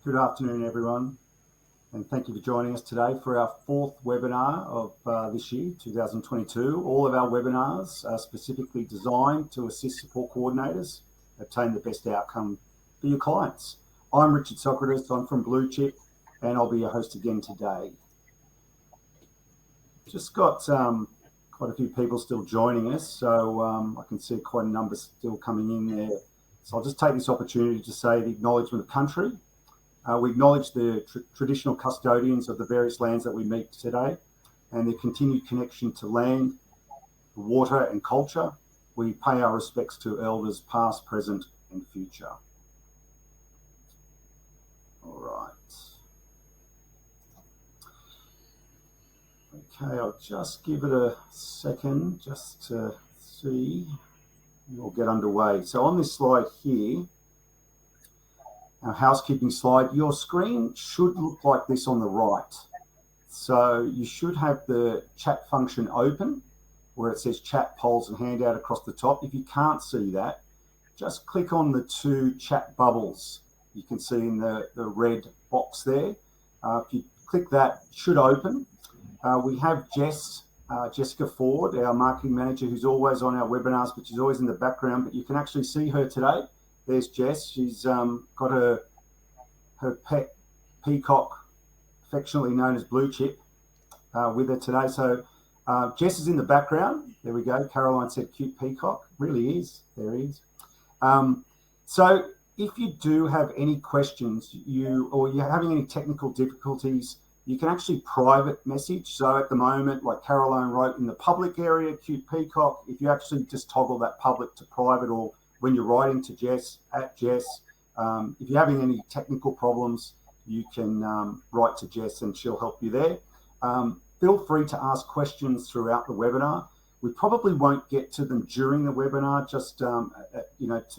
Good afternoon, everyone, and thank you for joining us today for our fourth webinar of this year, 2022. All of our webinars are specifically designed to assist support coordinators obtain the best outcome for your clients. I'm Richard Socratous, I'm from BlueCHP, and I'll be your host again today. Just got quite a few people still joining us, so I can see quite a number still coming in there. So I'll just take this opportunity to say the acknowledgement of country. We acknowledge the traditional custodians of the various lands that we meet today and their continued connection to land, water and culture. We pay our respects to elders past, present and future. All right. Okay, I'll just give it a second just to see. We'll get underway. So on this slide here, our housekeeping slide, your screen should look like this on the right. So you should have the chat function open where it says chat, polls and handout across the top. If you can't see that, just click on the two chat bubbles you can see in the red box there. If you click that, it should open. We have Jessica Ford, our marketing manager, who's always on our webinars, but she's always in the background, but you can actually see her today. There's Jess. She's got her pet peacock, affectionately known as BlueCHP, with her today. So Jess is in the background. There we go. Caroline said cute peacock. Really is. There he is. So if you do have any questions, or you're having any technical difficulties, you can actually private message. So at the moment, like Caroline wrote in the public area, cute peacock, if you actually just toggle that public to private, or when you're writing to Jess, at Jess, if you're having any technical problems, you can write to Jess and she'll help you there. Feel free to ask questions throughout the webinar. We probably won't get to them during the webinar, just to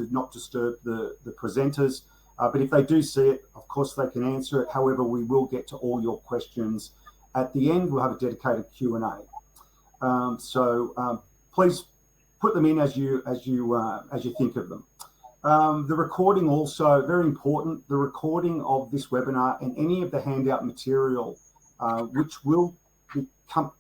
not disturb the presenters. But if they do see it, of course, they can answer it. However, we will get to all your questions. At the end, we'll have a dedicated Q&A. So please put them in as you think of them. The recording also, very important, the recording of this webinar and any of the handout material, which will pop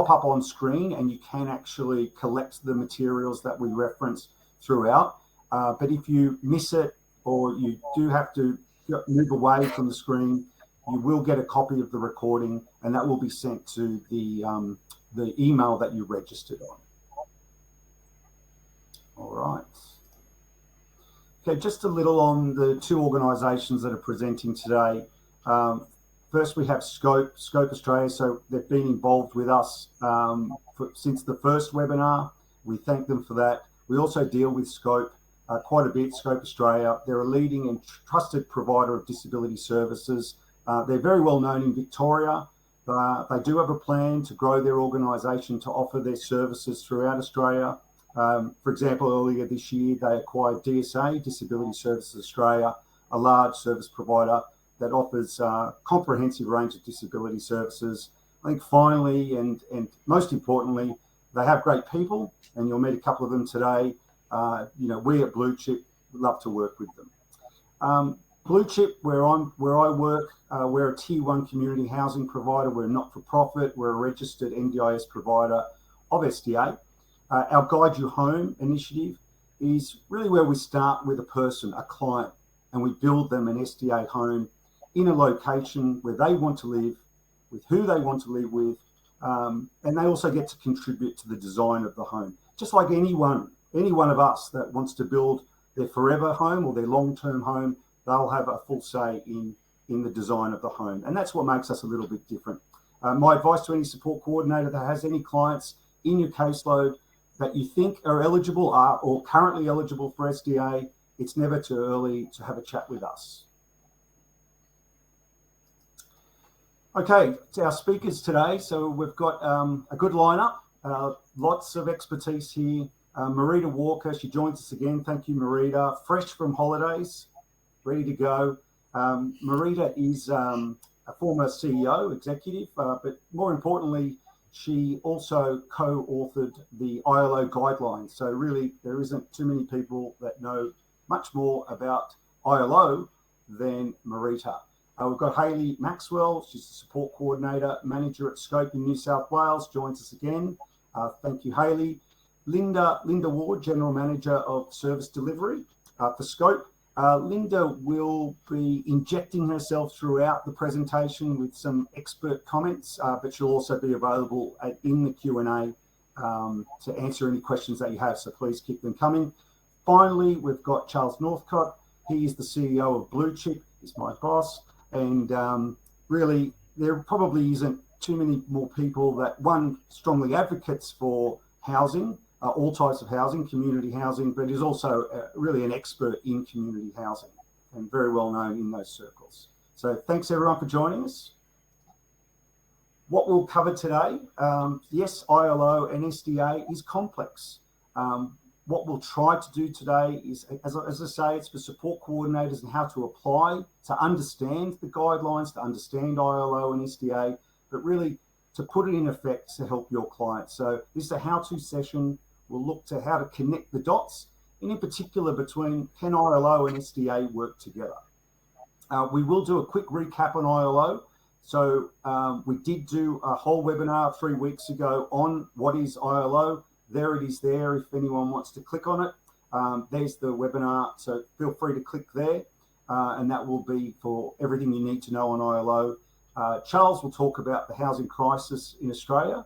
up on screen, and you can actually collect the materials that we reference throughout. But if you miss it, or you do have to move away from the screen, you will get a copy of the recording, and that will be sent to the email that you registered on. All right. Okay, just a little on the two organisations that are presenting today. First, we have Scope Australia. So they've been involved with us since the first webinar. We thank them for that. We also deal with Scope quite a bit, Scope Australia. They're a leading and trusted provider of disability services. They're very well known in Victoria. They do have a plan to grow their organisation to offer their services throughout Australia. For example, earlier this year, they acquired DSA, Disability Services Australia, a large service provider that offers a comprehensive range of disability services. I think finally, and most importantly, they have great people, and you'll meet a couple of them today. We at BlueCHP love to work with them. BlueCHP, where I work, we're a Tier 1 community housing provider. We're not-for-profit. We're a registered NDIS provider of SDA. Our Guide You Home initiative is really where we start with a person, a client, and we build them an SDA home in a location where they want to live, with who they want to live with, and they also get to contribute to the design of the home. Just like any one of us that wants to build their forever home or their long-term home, they'll have a full say in the design of the home. And that's what makes us a little bit different. My advice to any support coordinator that has any clients in your caseload that you think are eligible or currently eligible for SDA, it's never too early to have a chat with us. Okay, to our speakers today. So we've got a good lineup, lots of expertise here. Marita Walker, she joins us again. Thank you, Marita. Fresh from holidays, ready to go. Marita is a former CEO, executive, but more importantly, she also co-authored the ILO Guidelines. So really, there isn't too many people that know much more about ILO than Marita. We've got Hayley Maxwell. She's the support coordinator manager at Scope in New South Wales. Joins us again. Thank you, Hayley. Linda Ward, general manager of service delivery for Scope. Linda will be injecting herself throughout the presentation with some expert comments, but she'll also be available in the Q&A to answer any questions that you have, so please keep them coming. Finally, we've got Charles Northcote. He is the CEO of BlueCHP. He's my boss. And really, there probably isn't too many more people that, one, strongly advocates for housing, all types of housing, community housing, but is also really an expert in community housing and very well known in those circles. So thanks everyone for joining us. What we'll cover today, yes, ILO and SDA is complex. What we'll try to do today is, as I say, it's for support coordinators and how to apply, to understand the guidelines, to understand ILO and SDA, but really to put it in effect to help your clients. So this is a how-to session. We'll look to how to connect the dots, and in particular between can ILO and SDA work together. We will do a quick recap on ILO. So we did do a whole webinar 3 weeks ago on what is ILO. There it is there if anyone wants to click on it. There's the webinar, so feel free to click there, and that will be for everything you need to know on ILO. Charles will talk about the housing crisis in Australia,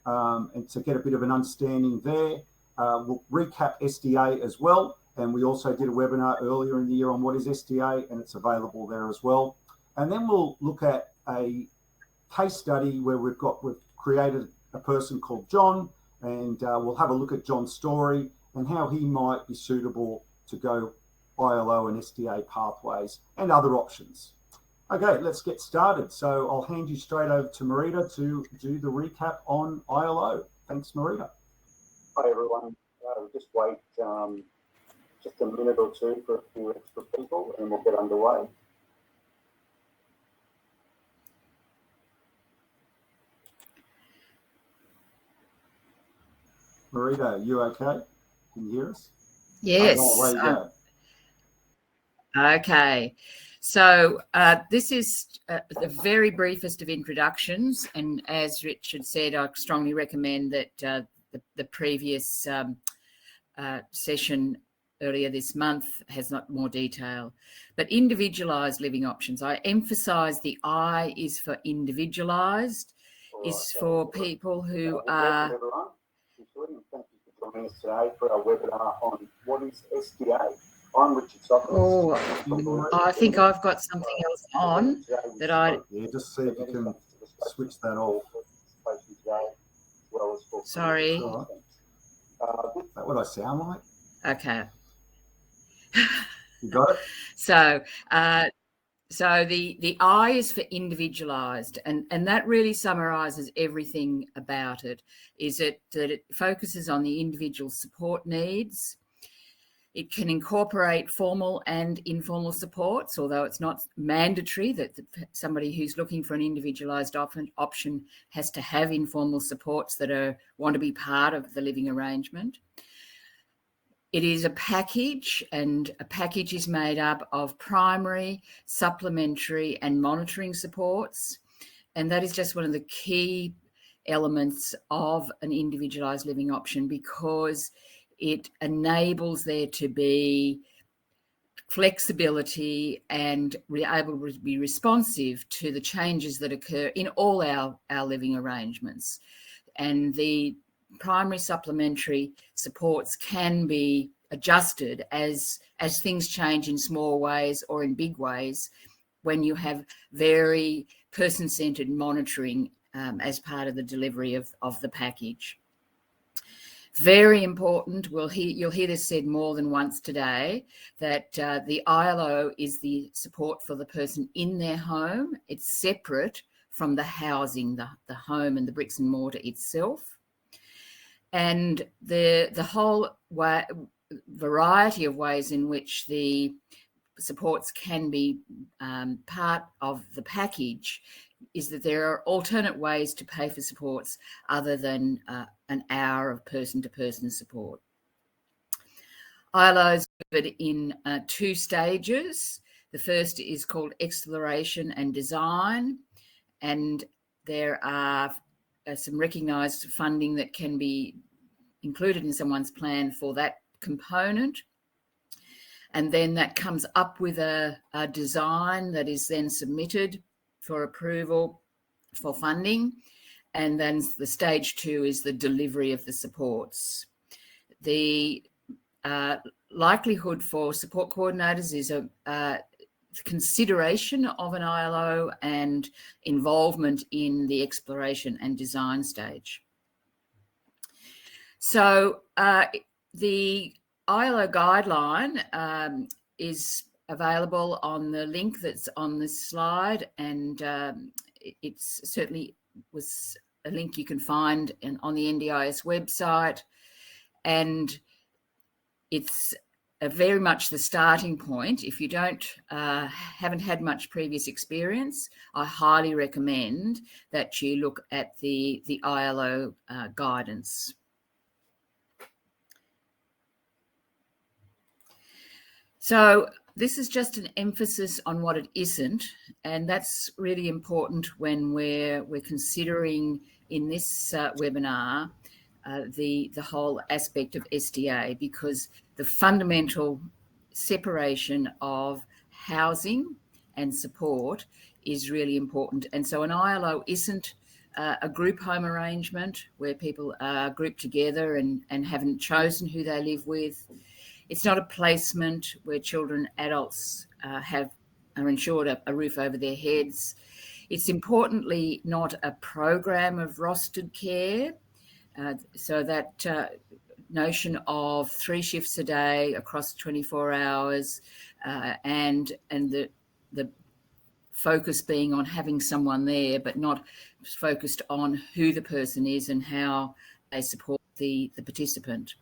and to get a bit of an understanding there. We'll recap SDA as well, and we also did a webinar earlier in the year on what is SDA, and it's available there as well. And then we'll look at a case study where we've created a person called John, and we'll have a look at John's story and how he might be suitable to go ILO and SDA pathways and other options. Okay, let's get started. So I'll hand you straight over to Marita to do the recap on ILO. Thanks, Marita. Hi, everyone. We'll just wait just a minute or two for a few extra people and we'll get underway. Marita, are you okay? Can you hear us? Yes. Oh, there you go. Okay. So this is the very briefest of introductions. And as Richard said, I strongly recommend that the previous session earlier this month has not more detail. But individualised living options, I emphasise the I is for individualised, is for people who are... Thank you for joining us today for our webinar on what is SDA. I'm Richard Socratous. Oh, I think I've got something else on that I... Yeah, just see if you can switch that off. Sorry. Is that what I sound like? Okay. You got it? So the I is for individualised, and that really summarises everything about it. Is it that it focuses on the individual support needs. It can incorporate formal and informal supports, although it's not mandatory that somebody who's looking for an individualised option has to have informal supports that want to be part of the living arrangement. It is a package, and a package is made up of primary, supplementary and monitoring supports. And that is just one of the key elements of an individualised living option, because it enables there to be flexibility and able to be responsive to the changes that occur in all our living arrangements. And the primary supplementary supports can be adjusted as things change in small ways or in big ways when you have very person-centred monitoring as part of the delivery of the package. Very important, you'll hear this said more than once today, that the ILO is the support for the person in their home. It's separate from the housing, the home and the bricks and mortar itself. And the whole variety of ways in which the supports can be part of the package is that there are alternate ways to pay for supports other than an hour of person-to-person support. ILO is delivered in 2 stages. The first is called Exploration and Design, and there are some recognised funding that can be included in someone's plan for that component. And then that comes up with a design that is then submitted for approval for funding. And then the stage 2 is the delivery of the supports. The likelihood for support coordinators is a consideration of an ILO and involvement in the exploration and design stage. So the ILO guideline is available on the link that's on this slide, and it's certainly was a link you can find on the NDIS website, and it's very much the starting point. If you haven't had much previous experience, I highly recommend that you look at the ILO guidance. So this is just an emphasis on what it isn't, and that's really important when we're considering in this webinar the whole aspect of SDA, because the fundamental separation of housing and support is really important. And so an ILO isn't a group home arrangement where people are grouped together and haven't chosen who they live with. It's not a placement where children, adults are ensured a roof over their heads. It's importantly not a program of rostered care. So that notion of 3 shifts a day across 24 hours and the focus being on having someone there, but not focused on who the person is and how they support the participant.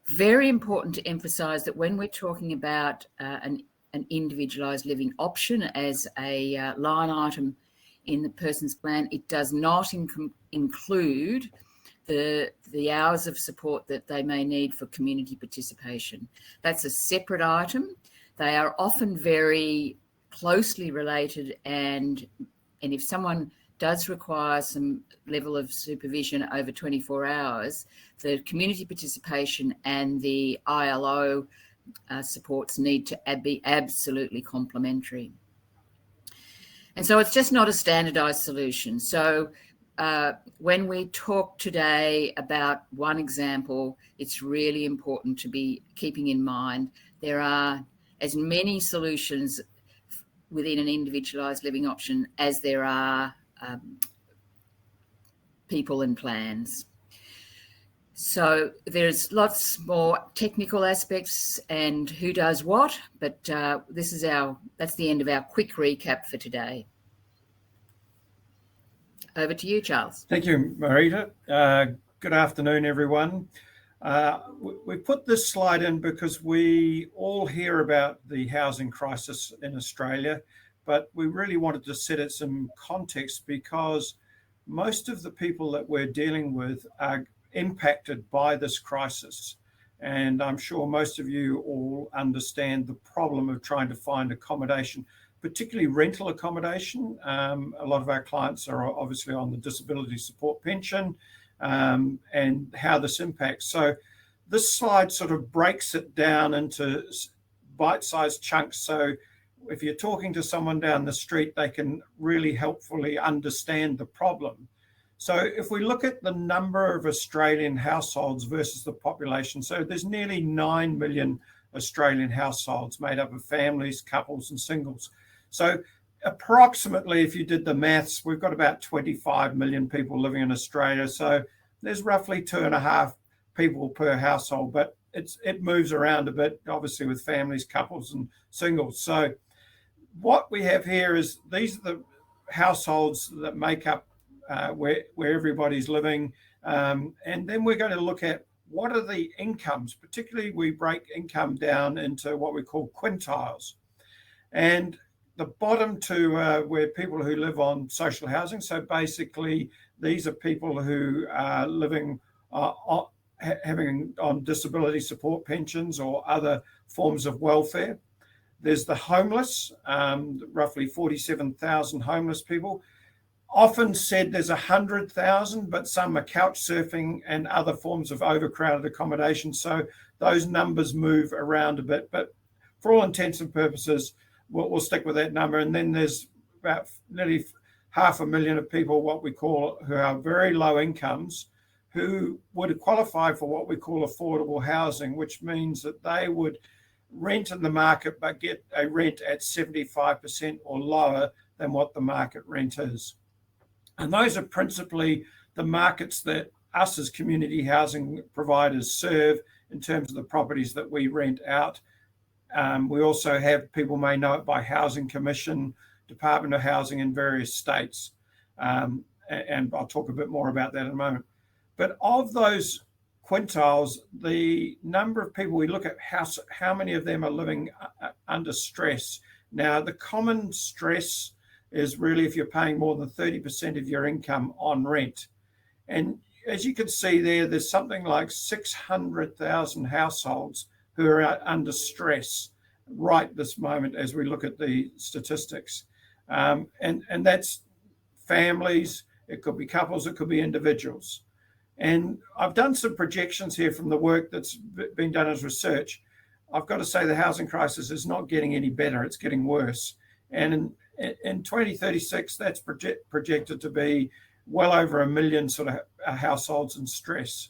Very important to emphasise that when we're talking about an individualised living option as a line item in the person's plan, it does not include the hours of support that they may need for community participation. That's a separate item. They are often very closely related, and if someone does require some level of supervision over 24 hours, the community participation and the ILO supports need to be absolutely complementary. And so it's just not a standardised solution. So when we talk today about one example, it's really important to be keeping in mind there are as many solutions within an individualised living option as there are people and plans. So there's lots more technical aspects and who does what, but that's the end of our quick recap for today. Over to you, Charles. Thank you, Marita. Good afternoon, everyone. We put this slide in because we all hear about the housing crisis in Australia, but we really wanted to set it some context because most of the people that we're dealing with are impacted by this crisis. And I'm sure most of you all understand the problem of trying to find accommodation, particularly rental accommodation. A lot of our clients are obviously on the disability support pension, and how this impacts. So this slide sort of breaks it down into bite-sized chunks. So if you're talking to someone down the street, they can really helpfully understand the problem. So if we look at the number of Australian households versus the population, so there's nearly 9 million Australian households made up of families, couples and singles. So approximately, if you did the maths, we've got about 25 million people living in Australia. So there's roughly 2.5 people per household, but it moves around a bit, obviously, with families, couples and singles. So what we have here is these are the households that make up where everybody's living. And then we're going to look at what are the incomes, particularly we break income down into what we call quintiles. And the bottom two where people who live on social housing. So basically, these are people who are living having on disability support pensions or other forms of welfare. There's the homeless, roughly 47,000 homeless people. Often said there's 100,000, but some are couch surfing and other forms of overcrowded accommodation. So those numbers move around a bit, but for all intents and purposes, we'll stick with that number. And then there's about nearly 500,000 of people, what we call, who are very low incomes, who would qualify for what we call affordable housing, which means that they would rent in the market but get a rent at 75% or lower than what the market rent is. And those are principally the markets that us as community housing providers serve in terms of the properties that we rent out. We also have, people may know it by Housing Commission, Department of Housing in various states. And I'll talk a bit more about that in a moment. But of those quintiles, the number of people we look at, how many of them are living under stress. Now, the common stress is really if you're paying more than 30% of your income on rent. And as you can see there, there's something like 600,000 households who are under stress right this moment as we look at the statistics. And that's families, it could be couples, it could be individuals. And I've done some projections here from the work that's been done as research. I've got to say the housing crisis is not getting any better, it's getting worse. And in 2036, that's projected to be well over 1 million sort of households in stress.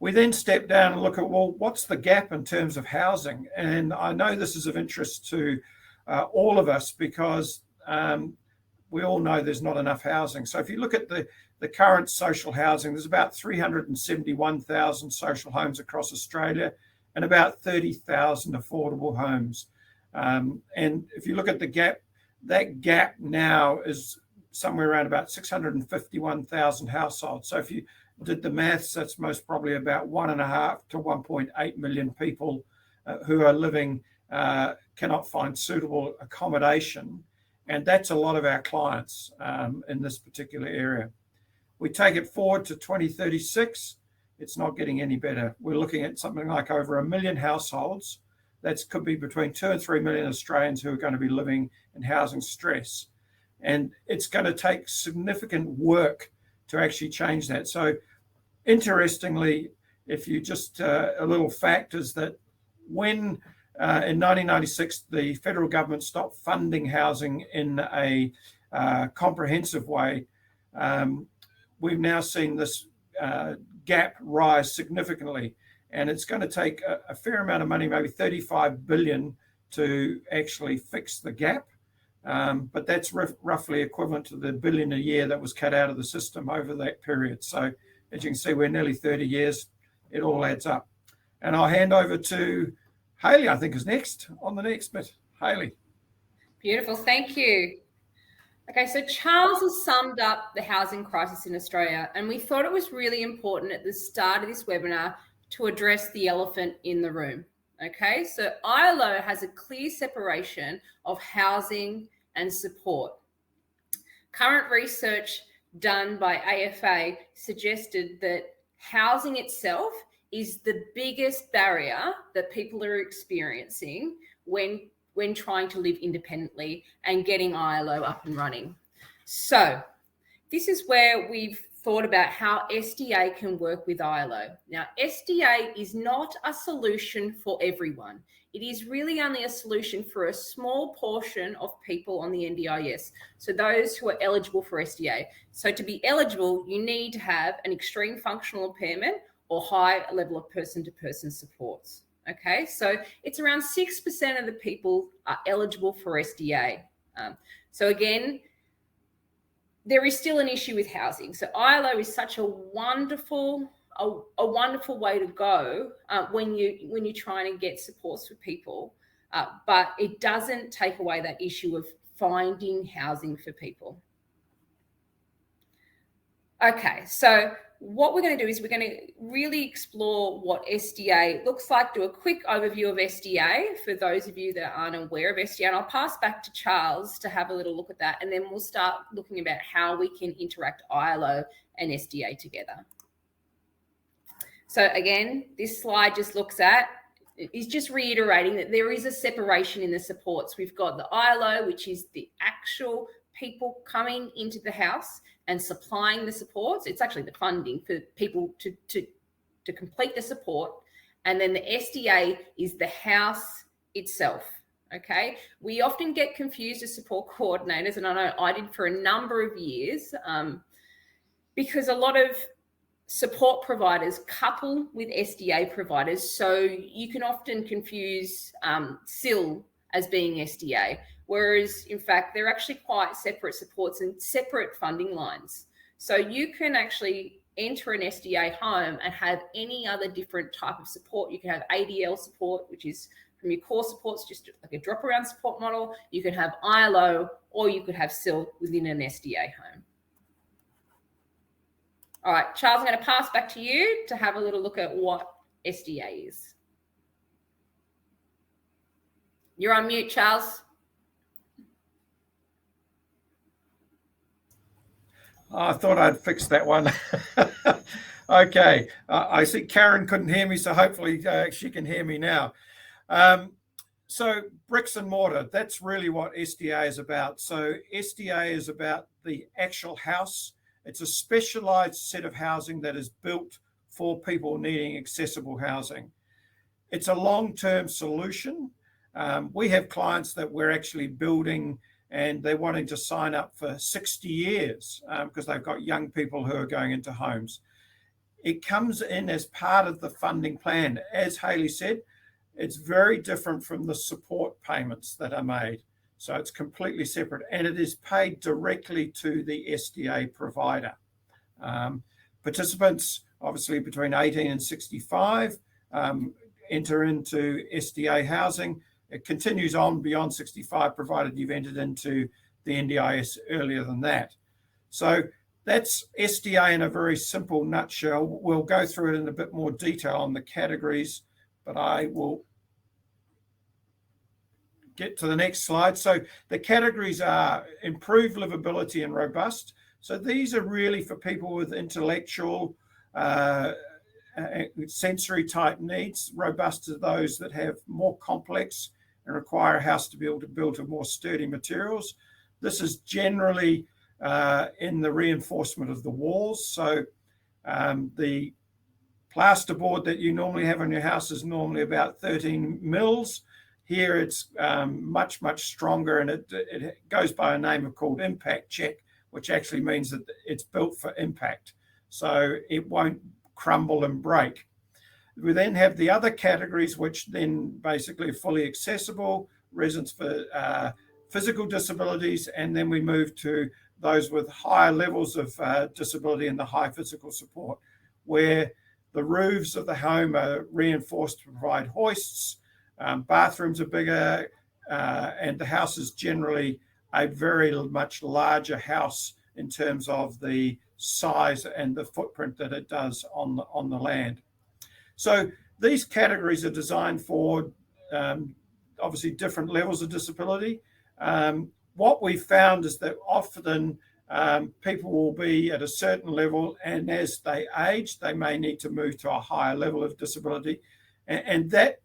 We then step down and look at, well, what's the gap in terms of housing? And I know this is of interest to all of us because we all know there's not enough housing. So if you look at the current social housing, there's about 371,000 social homes across Australia and about 30,000 affordable homes. And if you look at the gap, that gap now is somewhere around about 651,000 households. So if you did the maths, that's most probably about 1.5 to 1.8 million people who are living, cannot find suitable accommodation. And that's a lot of our clients in this particular area. We take it forward to 2036, it's not getting any better. We're looking at something like over 1 million households. That could be between 2 and 3 million Australians who are going to be living in housing stress. And it's going to take significant work to actually change that. So interestingly, if you just, a little fact is that when in 1996, the federal government stopped funding housing in a comprehensive way, we've now seen this gap rise significantly. And it's going to take a fair amount of money, maybe 35 billion, to actually fix the gap. But that's roughly equivalent to the billion a year that was cut out of the system over that period. So as you can see, we're nearly 30 years. It all adds up. And I'll hand over to Hayley, I think is next on the next bit. Hayley. Beautiful, thank you. Okay, so Charles has summed up the housing crisis in Australia, and we thought it was really important at the start of this webinar to address the elephant in the room. Okay, so ILO has a clear separation of housing and support. Current research done by AFA suggested that housing itself is the biggest barrier that people are experiencing when trying to live independently and getting ILO up and running. So this is where we've thought about how SDA can work with ILO. Now, SDA is not a solution for everyone. It is really only a solution for a small portion of people on the NDIS, so those who are eligible for SDA. So to be eligible, you need to have an extreme functional impairment or high level of person-to-person supports. Okay, so it's around 6% of the people are eligible for SDA. So again, there is still an issue with housing. So ILO is such a wonderful way to go when you're trying to get supports for people, but it doesn't take away that issue of finding housing for people. Okay, so what we're going to do is we're going to really explore what SDA looks like, do a quick overview of SDA for those of you that aren't aware of SDA, and I'll pass back to Charles to have a little look at that, and then we'll start looking about how we can interact ILO and SDA together. So again, this slide just looks at is just reiterating that there is a separation in the supports. We've got the ILO, which is the actual people coming into the house and supplying the supports. It's actually the funding for people to complete the support. And then the SDA is the house itself. Okay. We often get confused as support coordinators, and I know I did for a number of years, because a lot of support providers couple with SDA providers. So you can often confuse SIL as being SDA, whereas in fact, they're actually quite separate supports and separate funding lines. So you can actually enter an SDA home and have any other different type of support. You can have ADL support, which is from your core supports, just like a drop around support model. You can have ILO, or you could have SIL within an SDA home. All right, Charles, I'm going to pass back to you to have a little look at what SDA is. You're on mute, Charles. I thought I'd fix that one. Okay, I see Karen couldn't hear me, so hopefully she can hear me now. So bricks and mortar, that's really what SDA is about. So SDA is about the actual house. It's a specialized set of housing that is built for people needing accessible housing. It's a long-term solution. We have clients that we're actually building and they're wanting to sign up for 60 years because they've got young people who are going into homes. It comes in as part of the funding plan. As Hayley said, it's very different from the support payments that are made. So it's completely separate, and it is paid directly to the SDA provider. Participants, obviously between 18 and 65, enter into SDA housing. It continues on beyond 65, provided you've entered into the NDIS earlier than that. So that's SDA in a very simple nutshell. We'll go through it in a bit more detail on the categories, but I will get to the next slide. So the categories are improved livability and robust. So these are really for people with intellectual, sensory type needs. Robust are those that have more complex and require a house to be able to build with more sturdy materials. This is generally in the reinforcement of the walls. So the plasterboard that you normally have on your house is normally about 13 mils. Here it's much, much stronger, and it goes by a name called impact check, which actually means that it's built for impact. So it won't crumble and break. We then have the other categories, which then basically are fully accessible, residents for physical disabilities, and then we move to those with higher levels of disability and the high physical support, where the roofs of the home are reinforced to provide hoists, bathrooms are bigger, and the house is generally a very much larger house in terms of the size and the footprint that it does on the land. So these categories are designed for obviously different levels of disability. What we found is that often people will be at a certain level, and as they age, they may need to move to a higher level of disability. And that,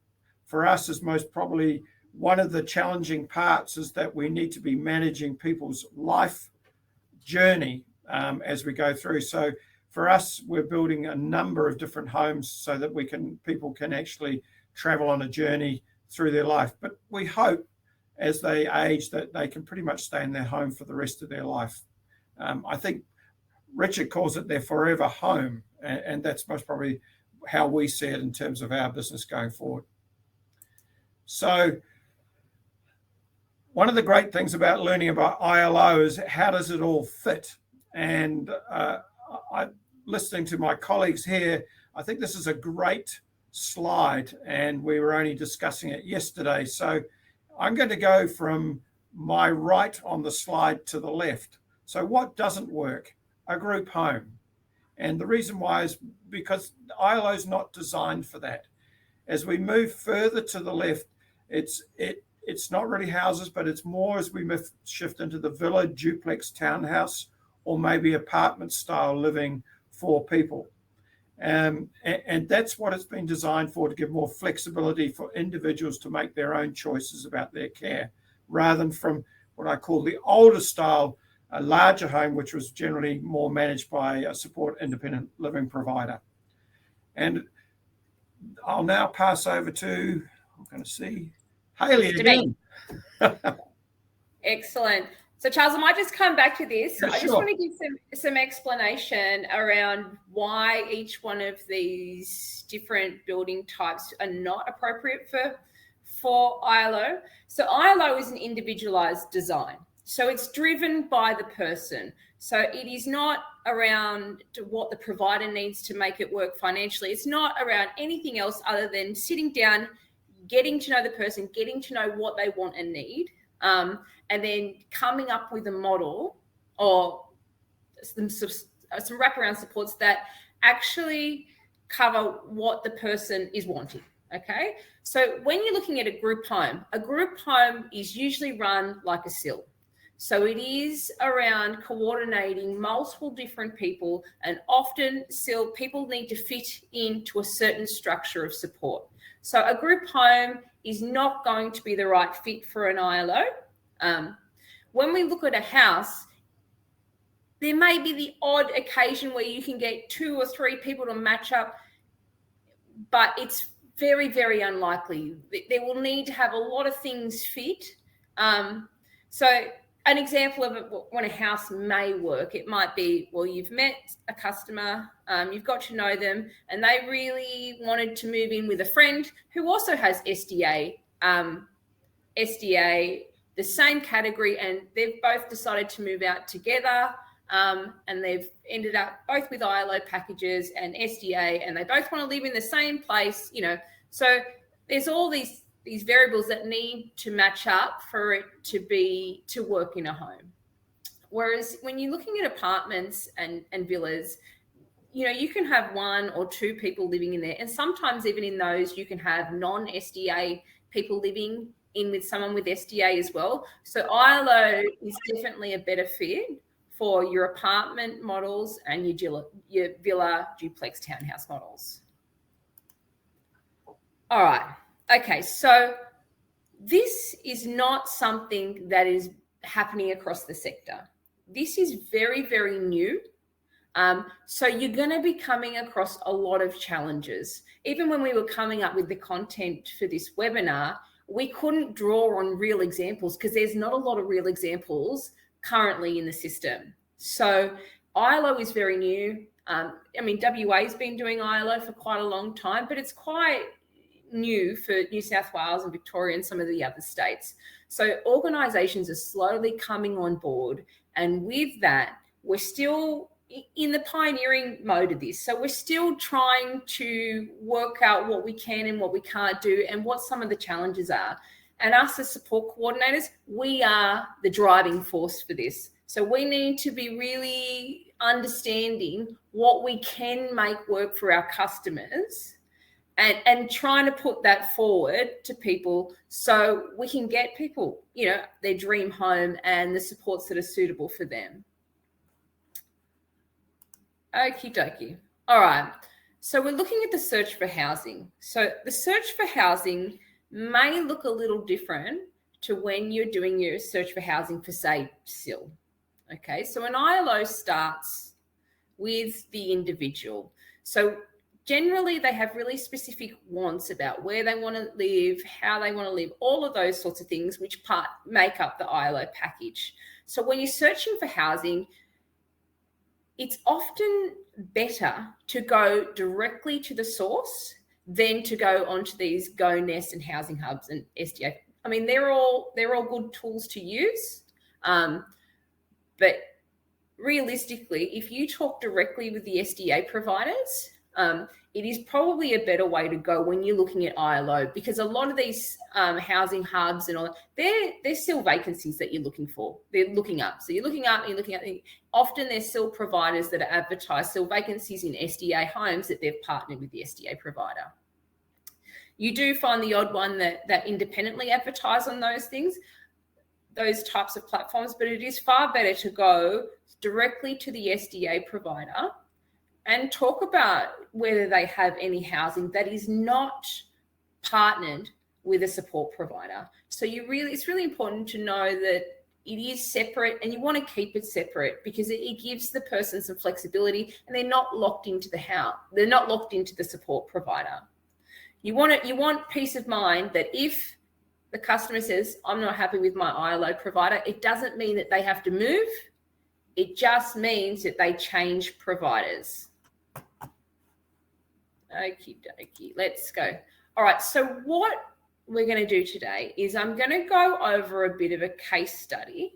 for us, is most probably one of the challenging parts, is that we need to be managing people's life journey as we go through. So for us, we're building a number of different homes so that people can actually travel on a journey through their life. But we hope as they age that they can pretty much stay in their home for the rest of their life. I think Richard calls it their forever home, and that's most probably how we see it in terms of our business going forward. So one of the great things about learning about ILO is how does it all fit? And listening to my colleagues here, I think this is a great slide, and we were only discussing it yesterday. So I'm going to go from my right on the slide to the left. So what doesn't work? A group home. And the reason why is because ILO is not designed for that. As we move further to the left, it's not really houses, but it's more as we shift into the villa, duplex, townhouse, or maybe apartment style living for people. And that's what it's been designed for, to give more flexibility for individuals to make their own choices about their care, rather than from what I call the older style, a larger home, which was generally more managed by a support independent living provider. And I'll now pass over to, I'm going to see, Hayley again. Excellent. So Charles, I might just come back to this. Yeah, I just sure. want to give some explanation around why each one of these different building types are not appropriate for ILO. So ILO is an individualized design. So it's driven by the person. So it is not around what the provider needs to make it work financially. It's not around anything else other than sitting down, getting to know the person, getting to know what they want and need, and then coming up with a model or some wraparound supports that actually cover what the person is wanting. Okay. So when you're looking at a group home is usually run like a SIL. So it is around coordinating multiple different people, and often SIL people need to fit into a certain structure of support. So a group home is not going to be the right fit for an ILO. When we look at a house, there may be the odd occasion where you can get 2 or 3 people to match up, but it's very, very unlikely. They will need to have a lot of things fit. So an example of it, when a house may work, it might be, well, you've met a customer, you've got to know them, and they really wanted to move in with a friend who also has SDA, the same category, and they've both decided to move out together, and they've ended up both with ILO packages and SDA, and they both want to live in the same place, you know. So there's all these variables that need to match up for it to work in a home. Whereas when you're looking at apartments and villas, you know, you can have 1 or 2 people living in there. And sometimes even in those, you can have non-SDA people living in with someone with SDA as well. So ILO is definitely a better fit for your apartment models and your villa duplex townhouse models. All right. Okay, so this is not something that is happening across the sector. This is very, very new. So you're going to be coming across a lot of challenges. Even when we were coming up with the content for this webinar, we couldn't draw on real examples because there's not a lot of real examples currently in the system. So ILO is very new. I mean, WA's been doing ILO for quite a long time, but it's quite new for New South Wales and Victoria and some of the other states. So organisations are slowly coming on board, and with that, we're still in the pioneering mode of this. So we're still trying to work out what we can and what we can't do and what some of the challenges are. And us as support coordinators, we are the driving force for this. So we need to be really understanding what we can make work for our customers and trying to put that forward to people so we can get people, you know, their dream home and the supports that are suitable for them. Okie dokie. All right. So we're looking at the search for housing. So the search for housing may look a little different to when you're doing your search for housing for, say, SIL. Okay. So an ILO starts with the individual. So generally, they have really specific wants about where they want to live, how they want to live, all of those sorts of things, which make up the ILO package. So when you're searching for housing, it's often better to go directly to the source than to go onto these Go Nest and Housing Hubs and SDA. I mean, they're all good tools to use, but realistically, if you talk directly with the SDA providers, it is probably a better way to go when you're looking at ILO, because a lot of these housing hubs and all, they're still vacancies that you're looking for. They're looking up. So you're looking up and you're looking at, often there's still providers that are advertised, still vacancies in SDA homes that they've partnered with the SDA provider. You do find the odd one that independently advertise on those things, those types of platforms, but it is far better to go directly to the SDA provider and talk about whether they have any housing that is not partnered with a support provider. So it's really important to know that it is separate, and you want to keep it separate because it gives the person some flexibility, and they're not locked into the house. They're not locked into the support provider. You want peace of mind that if the customer says, I'm not happy with my ILO provider, it doesn't mean that they have to move. It just means that they change providers. Okie dokie, let's go. All right, so what we're going to do today is I'm going to go over a bit of a case study.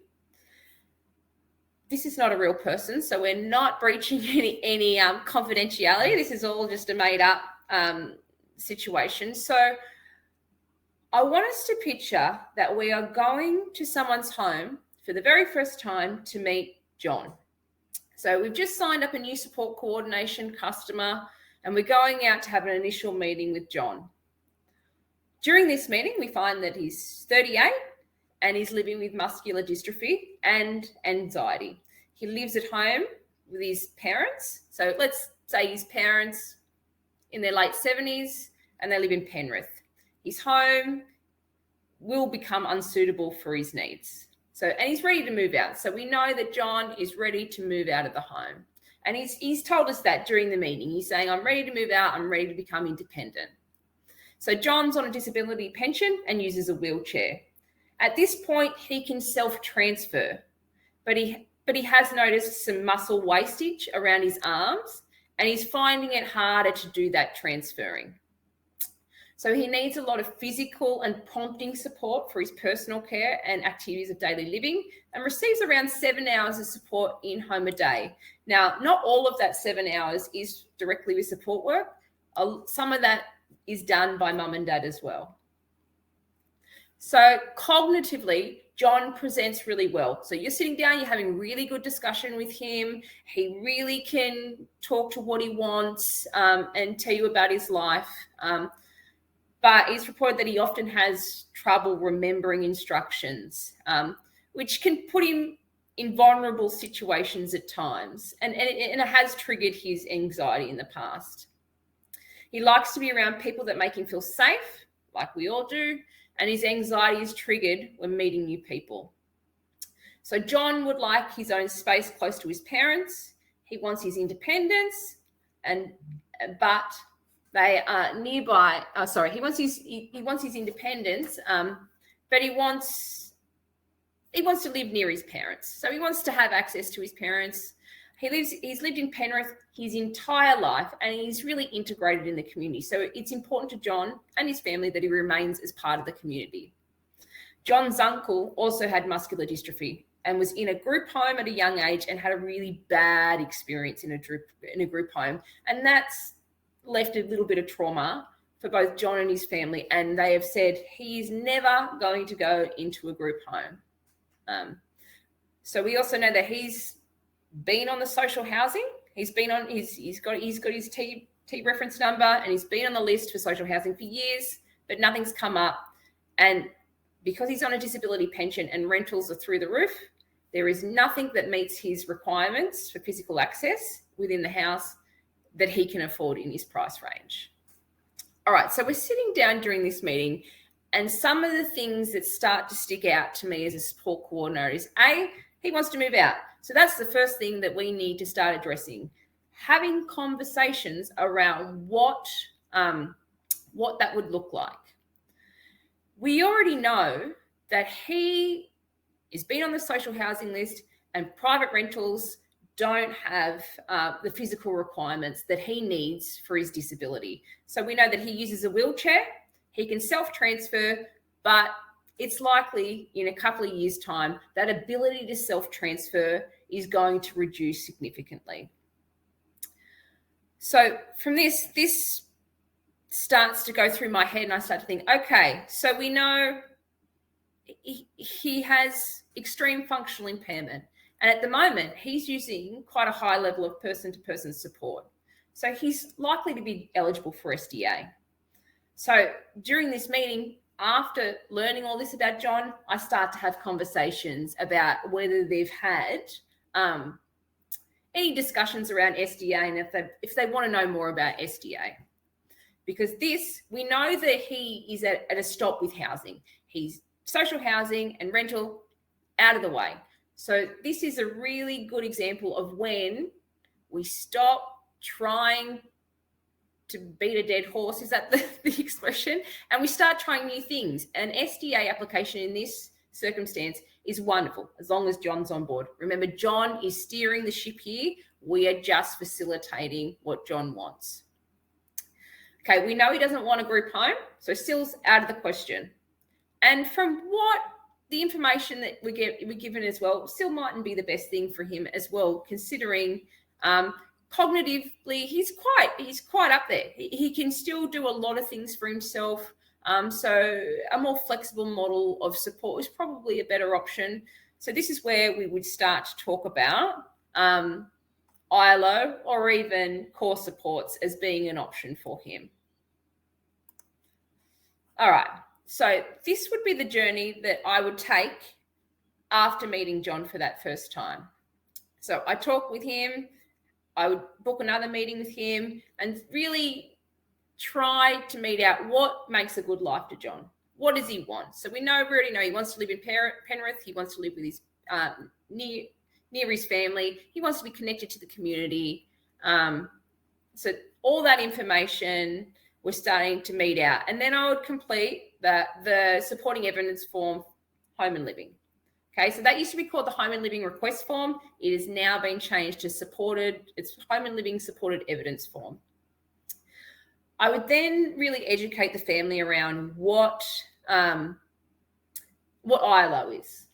This is not a real person, so we're not breaching any confidentiality. This is all just a made up situation. So I want us to picture that we are going to someone's home for the very first time to meet John. So we've just signed up a new support coordination customer, and we're going out to have an initial meeting with John. During this meeting, we find that he's 38 and he's living with muscular dystrophy and anxiety. He lives at home with his parents. So let's say his parents in their late 70s and they live in Penrith. His home will become unsuitable for his needs. And he's ready to move out. So we know that John is ready to move out of the home. And he's told us that during the meeting. He's saying, I'm ready to move out. I'm ready to become independent. So John's on a disability pension and uses a wheelchair. At this point, he can self-transfer, but he has noticed some muscle wastage around his arms, and he's finding it harder to do that transferring. So he needs a lot of physical and prompting support for his personal care and activities of daily living, and receives around 7 hours of support in home a day. Now, not all of that 7 hours is directly with support work. Some of that is done by mum and dad as well. So cognitively, John presents really well. So you're sitting down, you're having really good discussion with him. He really can talk to what he wants and tell you about his life. But it's reported that he often has trouble remembering instructions, which can put him in vulnerable situations at times. And it has triggered his anxiety in the past. He likes to be around people that make him feel safe, like we all do, and his anxiety is triggered when meeting new people. So John would like his own space close to his parents. He wants his independence, but they are nearby. He wants his independence, but he wants to live near his parents. So he wants to have access to his parents. He's lived in Penrith his entire life, and he's really integrated in the community. So it's important to John and his family that he remains as part of the community. John's uncle also had muscular dystrophy and was in a group home at a young age and had a really bad experience in a group home. And that's left a little bit of trauma for both John and his family. And they have said he's never going to go into a group home. So we also know that he's been on the social housing. He's got his T reference number, and he's been on the list for social housing for years, but nothing's come up. And because he's on a disability pension and rentals are through the roof, there is nothing that meets his requirements for physical access within the house that he can afford in his price range. All right, so we're sitting down during this meeting, and some of the things that start to stick out to me as a support coordinator is he wants to move out. So that's the first thing that we need to start addressing. Having conversations around what that would look like. We already know that he has been on the social housing list, and private rentals don't have the physical requirements that he needs for his disability. So we know that he uses a wheelchair. He can self-transfer, but it's likely in a couple of years' time that ability to self-transfer is going to reduce significantly. So from this starts to go through my head, and I start to think, okay, so we know he has extreme functional impairment. And at the moment, he's using quite a high level of person-to-person support. So he's likely to be eligible for SDA. So during this meeting, after learning all this about John, I start to have conversations about whether they've had any discussions around SDA and if they want to know more about SDA. Because we know that he is at a stop with housing. He's social housing and rental out of the way. So this is a really good example of when we stop trying to beat a dead horse, is that the expression? And we start trying new things. An SDA application in this circumstance is wonderful, as long as John's on board. Remember, John is steering the ship here. We are just facilitating what John wants. Okay, we know he doesn't want a group home, so still's out of the question. And from what the information that we're given as well, still mightn't be the best thing for him as well, considering cognitively he's quite up there. He can still do a lot of things for himself. So a more flexible model of support is probably a better option. So this is where we would start to talk about ILO or even core supports as being an option for him. All right, so this would be the journey that I would take after meeting John for that first time. So I talk with him, I would book another meeting with him and really try to meet out what makes a good life to John. What does he want? So we already know he wants to live in Penrith. He wants to live with his near his family. He wants to be connected to the community. So all that information we're starting to meet out. And then I would complete the supporting evidence form, home and living. Okay, so that used to be called the home and living request form. It has now been changed to it's home and living supported evidence form. I would then really educate the family around what ILO is.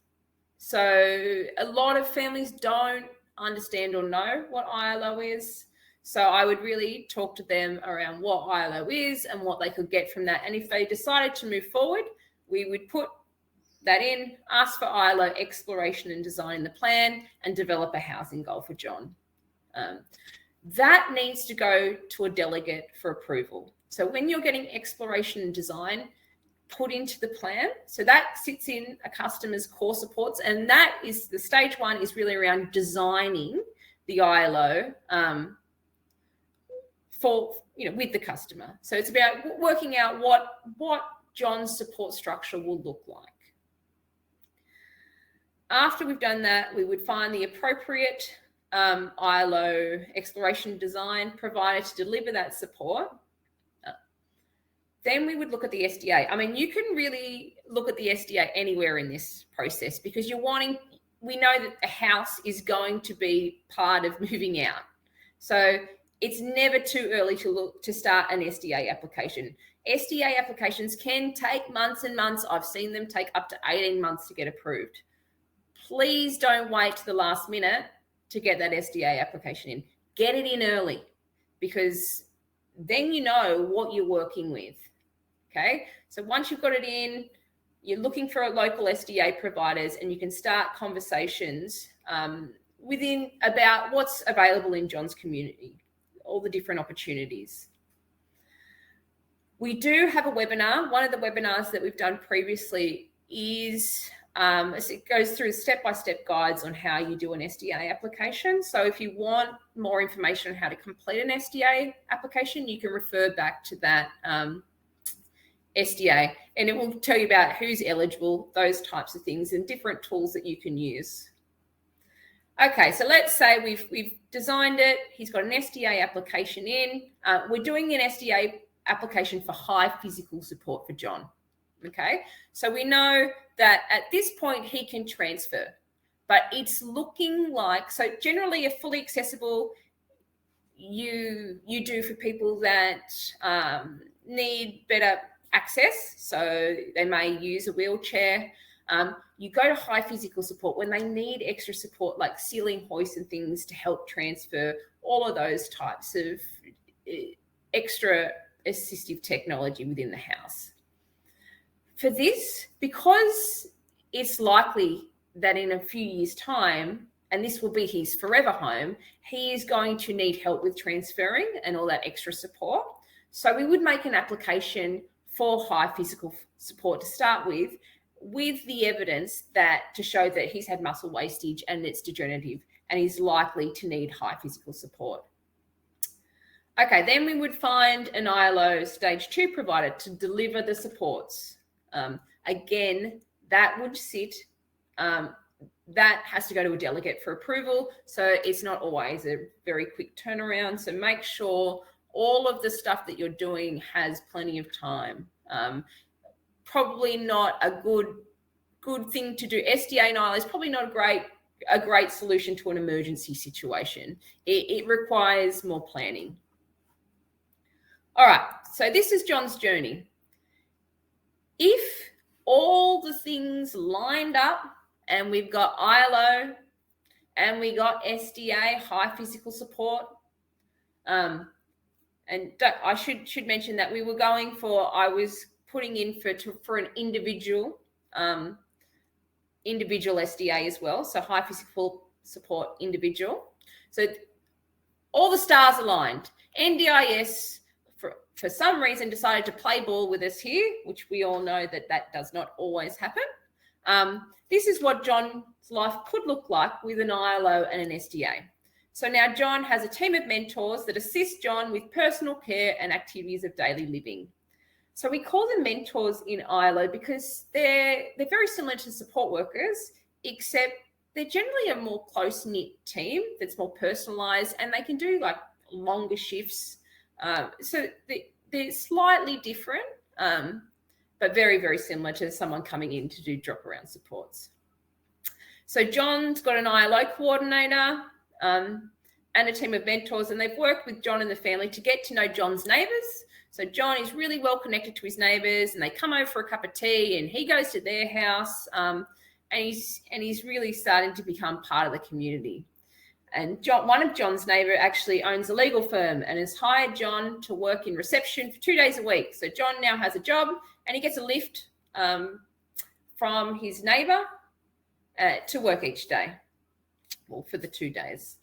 So a lot of families don't understand or know what ILO is. So I would really talk to them around what ILO is and what they could get from that. And if they decided to move forward, we would put that in, ask for ILO exploration and design in the plan, and develop a housing goal for John. That needs to go to a delegate for approval. So when you're getting exploration and design put into the plan, so that sits in a customer's core supports, and that is the stage one is really around designing the ILO with the customer. So it's about working out what John's support structure will look like. After we've done that, we would find the appropriate ILO exploration design provider to deliver that support. Then we would look at the SDA. I mean, you can really look at the SDA anywhere in this process because we know that a house is going to be part of moving out. So it's never too early to start an SDA application. SDA applications can take months and months. I've seen them take up to 18 months to get approved. Please don't wait to the last minute to get that SDA application in. Get it in early because then you know what you're working with. Okay, so once you've got it in, you're looking for local SDA providers and you can start conversations within about what's available in John's community, all the different opportunities. We do have a webinar. One of the webinars that we've done previously is it goes through step-by-step guides on how you do an SDA application. So if you want more information on how to complete an SDA application, you can refer back to that SDA, and it will tell you about who's eligible, those types of things, and different tools that you can use. Okay, so let's say we've designed it. He's got an SDA application in. We're doing an SDA application for high physical support for John. Okay, so we know that at this point he can transfer, but it's looking like, so generally a fully accessible you do for people that need better access, so they may use a wheelchair. You go to high physical support when they need extra support like ceiling hoists and things to help transfer, all of those types of extra assistive technology within the house. For this, because it's likely that in a few years' time, and this will be his forever home, he is going to need help with transferring and all that extra support. So we would make an application for high physical support to start with the evidence that to show that he's had muscle wastage and it's degenerative. and is likely to need high physical support. Okay, then we would find an ILO stage 2 provider to deliver the supports. Again, that would sit, that has to go to a delegate for approval. So it's not always a very quick turnaround. So make sure all of the stuff that you're doing has plenty of time. Probably not a good thing to do. SDA and ILO is probably not a great solution to an emergency situation. It requires more planning. All right, so this is John's journey. If all the things lined up and we've got ILO and we got SDA, high physical support, and I should mention that we were going for, I was putting in for an individual SDA as well, so high physical support individual. So all the stars aligned. NDIS, for some reason, decided to play ball with us here, which we all know that does not always happen. This is what John's life could look like with an ILO and an SDA. So now John has a team of mentors that assist John with personal care and activities of daily living. So we call them mentors in ILO because they're very similar to support workers, except they're generally a more close-knit team that's more personalised, and they can do like longer shifts. So they're slightly different, but very, very similar to someone coming in to do drop-around supports. So John's got an ILO coordinator and a team of mentors, and they've worked with John and the family to get to know John's neighbours. So John is really well connected to his neighbours, and they come over for a cup of tea, and he goes to their house, and he's really starting to become part of the community. And John, one of John's neighbour actually owns a legal firm and has hired John to work in reception for 2 days a week. So John now has a job, and he gets a lift from his neighbour to work each day, well, for the 2 days.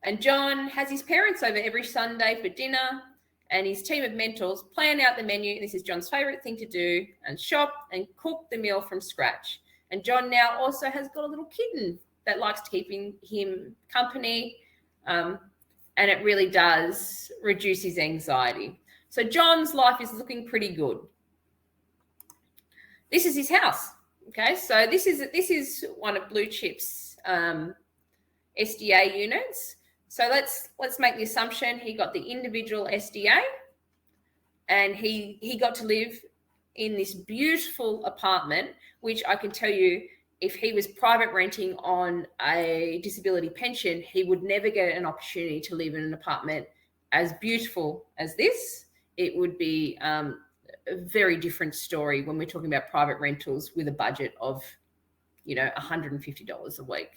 And John has his parents over every Sunday for dinner, and his team of mentors plan out the menu. This is John's favourite thing to do, and shop and cook the meal from scratch. And John now also has got a little kitten that likes to keep him company, and it really does reduce his anxiety. So John's life is looking pretty good. This is his house. Okay, so this is one of BlueCHP's SDA units. So let's make the assumption he got the individual SDA, and he got to live in this beautiful apartment, which I can tell you, if he was private renting on a disability pension, he would never get an opportunity to live in an apartment as beautiful as this. It would be a very different story when we're talking about private rentals with a budget of, $150 a week.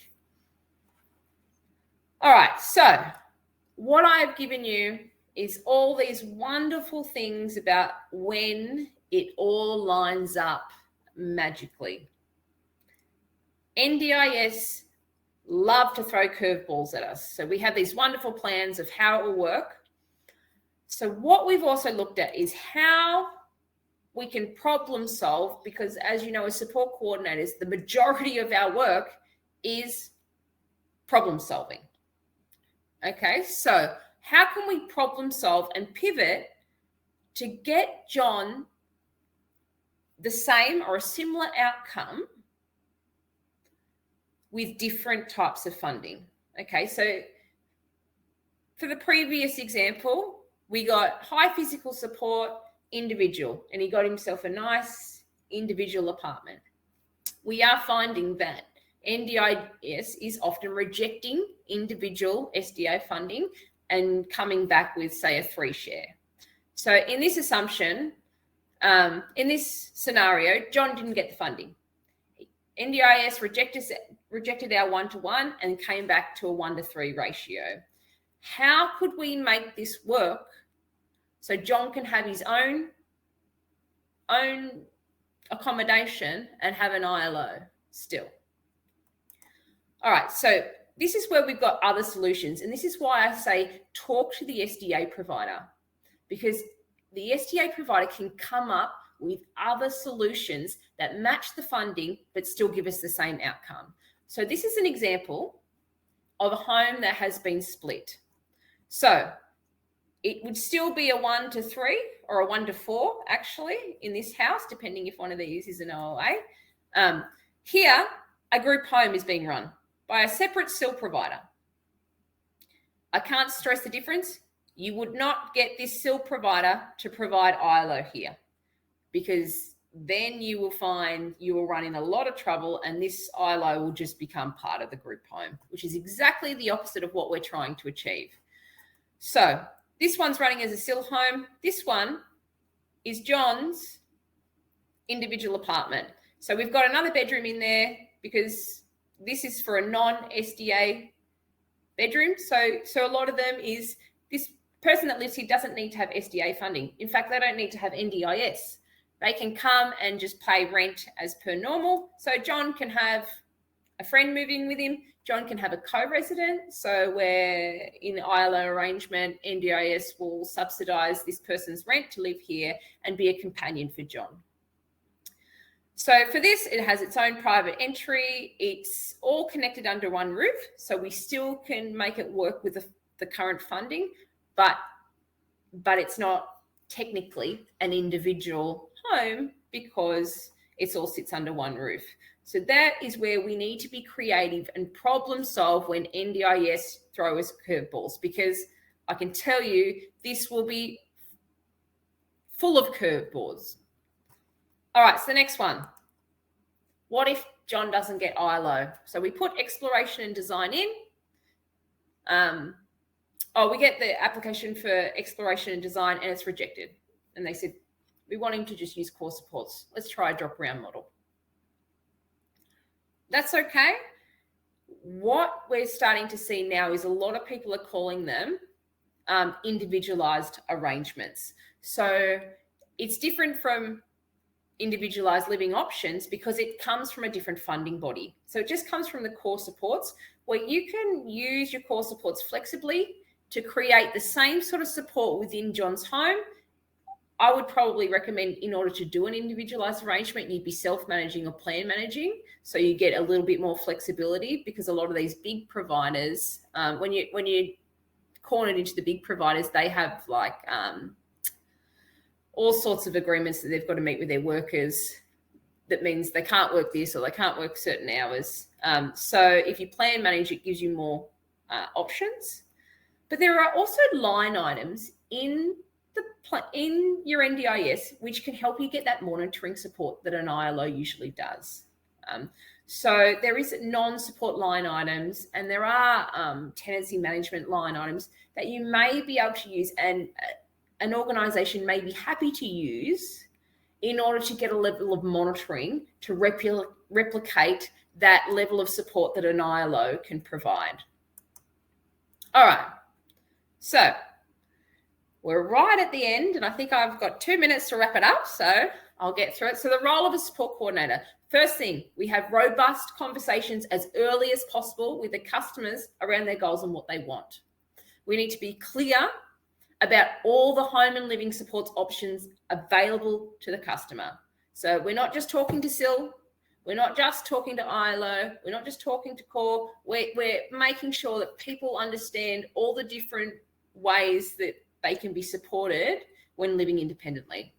All right, so what I've given you is all these wonderful things about when it all lines up magically. NDIS love to throw curveballs at us. So we have these wonderful plans of how it will work. So what we've also looked at is how we can problem solve, because as you know, as support coordinators, the majority of our work is problem solving. Okay, so how can we problem solve and pivot to get John the same or a similar outcome with different types of funding? Okay, so for the previous example, we got high physical support individual, and he got himself a nice individual apartment. We are finding that NDIS is often rejecting individual SDA funding and coming back with, say, a 3 share. So in this assumption, in this scenario, John didn't get the funding. NDIS rejected our 1-to-1 and came back to a 1-to-3 ratio. How could we make this work so John can have his own accommodation and have an ILO still? All right, so this is where we've got other solutions, and this is why I say talk to the SDA provider, because the SDA provider can come up with other solutions that match the funding but still give us the same outcome. So this is an example of a home that has been split. So it would still be a 1 to 3 or a 1 to 4, actually, in this house, depending if one of these is an OLA. Here, a group home is being run by a separate SIL provider. I can't stress the difference. You would not get this SIL provider to provide ILO here, because then you will find you will run in a lot of trouble, and this ILO will just become part of the group home, which is exactly the opposite of what we're trying to achieve. So this one's running as a SIL home. This one is John's individual apartment. So we've got another bedroom in there because this is for a non-SDA bedroom. So a lot of them is this person that lives here doesn't need to have SDA funding. In fact, they don't need to have NDIS. They can come and just pay rent as per normal. So John can have a friend moving with him. John can have a co-resident. So where in the ILO arrangement, NDIS will subsidise this person's rent to live here and be a companion for John. So for this, it has its own private entry. It's all connected under one roof. So we still can make it work with the current funding, but it's not technically an individual home because it all sits under one roof. So that is where we need to be creative and problem solve when NDIS throw us curveballs, because I can tell you this will be full of curveballs. All right, so the next one. What if John doesn't get ILO? So we put exploration and design in. We get the application for exploration and design and it's rejected. And they said, we want him to just use core supports. Let's try a drop-around model. That's okay. What we're starting to see now is a lot of people are calling them individualized arrangements. So it's different from individualized living options because it comes from a different funding body. So it just comes from the core supports, where you can use your core supports flexibly to create the same sort of support within John's home. I would probably recommend, in order to do an individualized arrangement, you'd be self-managing or plan managing, so you get a little bit more flexibility, because a lot of these big providers, when you cornered into the big providers, they have like all sorts of agreements that they've got to meet with their workers. That means they can't work this or they can't work certain hours. So if you plan manage, it gives you more options. But there are also line items in your NDIS which can help you get that monitoring support that an ILO usually does. So there is non-support line items, and there are tenancy management line items that you may be able to use, and an organisation may be happy to use in order to get a level of monitoring to replicate that level of support that an ILO can provide. All right, so we're right at the end, and I think I've got 2 minutes to wrap it up, so I'll get through it. So the role of a support coordinator. First thing, we have robust conversations as early as possible with the customers around their goals and what they want. We need to be clear about all the home and living supports options available to the customer. So we're not just talking to SIL, we're not just talking to ILO, we're not just talking to core, we're making sure that people understand all the different ways that they can be supported when living independently.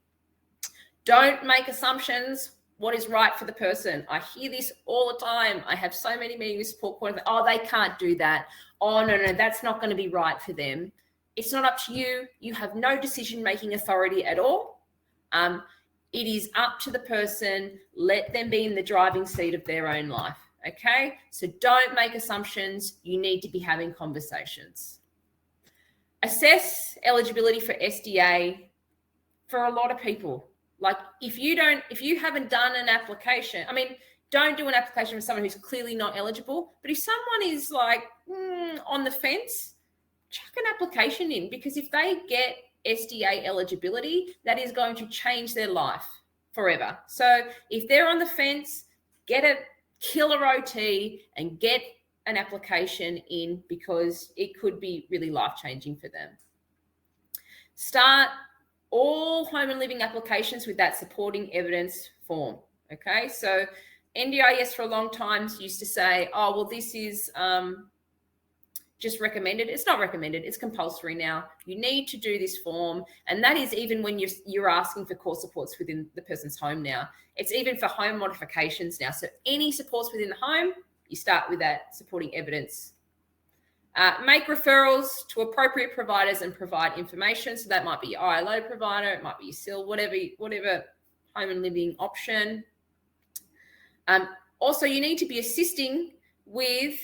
Don't make assumptions what is right for the person. I hear this all the time. I have so many meetings with support coordinators. Oh, they can't do that. Oh, no, that's not going to be right for them. It's not up to you. You have no decision-making authority at all. It is up to the person. Let them be in the driving seat of their own life, okay? So don't make assumptions. You need to be having conversations. Assess eligibility for SDA for a lot of people. Like if you haven't done an application, I mean, don't do an application for someone who's clearly not eligible. But if someone is like on the fence, chuck an application in, because if they get SDA eligibility, that is going to change their life forever. So if they're on the fence, get a killer OT and get an application in, because it could be really life-changing for them. Start all home and living applications with that supporting evidence form, okay? So NDIS for a long time used to say, oh, well, this is just recommended. It's not recommended. It's compulsory now. You need to do this form. And that is even when you're asking for core supports within the person's home now. It's even for home modifications now. So any supports within the home, you start with that supporting evidence. Make referrals to appropriate providers and provide information. So that might be your ILO provider, it might be your SIL, whatever home and living option. Also, you need to be assisting with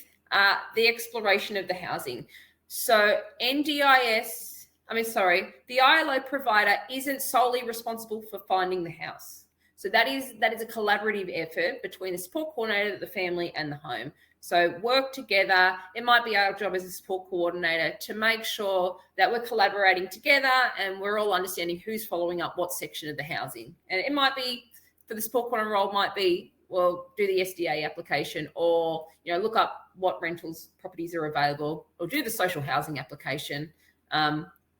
the exploration of the housing. So the ILO provider isn't solely responsible for finding the house. So that is a collaborative effort between the support coordinator, the family, and the home. So work together. It might be our job as a support coordinator to make sure that we're collaborating together and we're all understanding who's following up what section of the housing. And it might be, for the support coordinator role, might be, well, do the SDA application, or look up what rentals properties are available, or do the social housing application,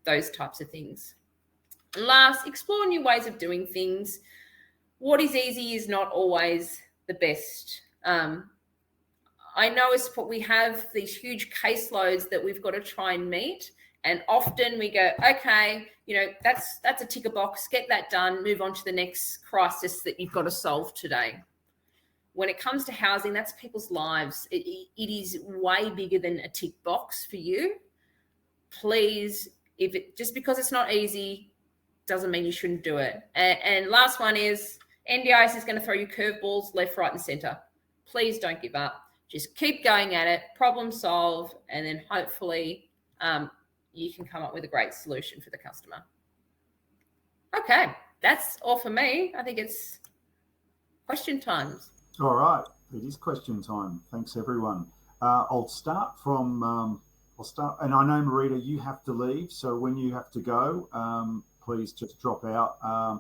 those types of things. And last, explore new ways of doing things. What is easy is not always the best. I know as support, we have these huge caseloads that we've got to try and meet. And often we go, okay, that's a ticker box, get that done, move on to the next crisis that you've got to solve today. When it comes to housing, that's people's lives. It is way bigger than a tick box for you. Please, just because it's not easy, doesn't mean you shouldn't do it. And last one is, NDIS is going to throw you curveballs left, right, and centre. Please don't give up. Just keep going at it, problem solve, and then hopefully you can come up with a great solution for the customer. Okay, that's all for me. I think it's question times. All right, it is question time. Thanks, everyone. I'll start, and I know, Marita, you have to leave, so when you have to go, please just drop out.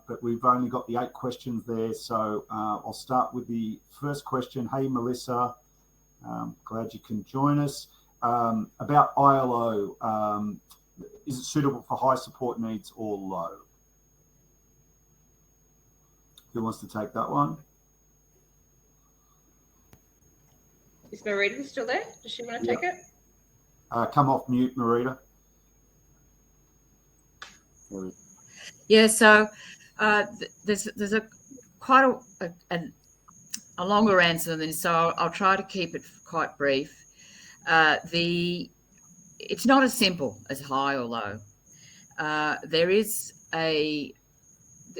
But we've only got the 8 questions there, so I'll start with the first question. Hey, Melissa, glad you can join us. About ILO, is it suitable for high support needs or low? Who wants to take that one? Is Marita still there? Does she want to take it? Come off mute, Marita. Yeah, so there's quite a longer answer than this, so I'll try to keep it quite brief. It's not as simple as high or low. There is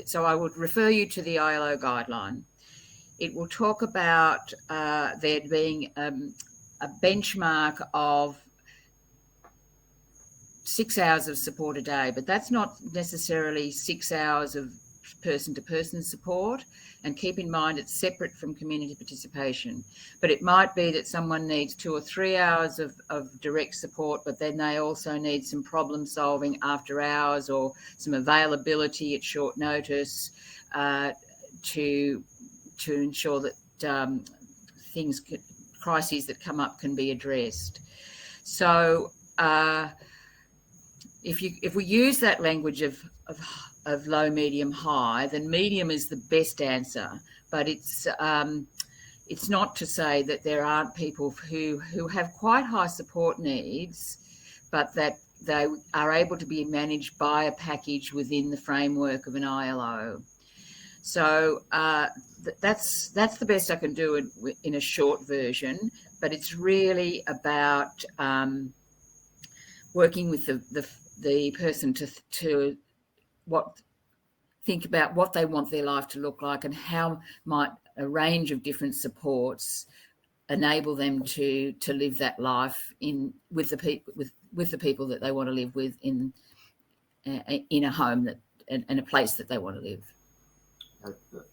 so I would refer you to the ILO guideline. It will talk about there being a benchmark of 6 hours of support a day, but that's not necessarily 6 hours of person-to-person support. And keep in mind, it's separate from community participation. But it might be that someone needs 2 or 3 hours of direct support, but then they also need some problem solving after hours or some availability at short notice to ensure that crises that come up can be addressed. So if we use that language of low, medium, high, then medium is the best answer. But it's not to say that there aren't people who have quite high support needs, but that they are able to be managed by a package within the framework of an ILO. So that's the best I can do in a short version. But it's really about working with the person to think about what they want their life to look like and how might a range of different supports enable them to live that life with the people that they want to live with in a home and a place that they want to live.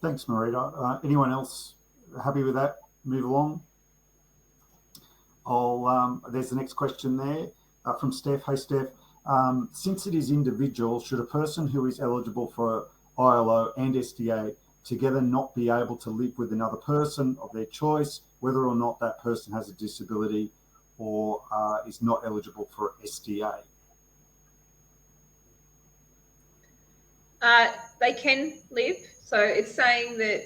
Thanks, Marita. Anyone else happy with that? Move along. There's the next question there from Steph. Hey, Steph. Since it is individual, should a person who is eligible for ILO and SDA together not be able to live with another person of their choice, whether or not that person has a disability or is not eligible for SDA? They can live. So it's saying that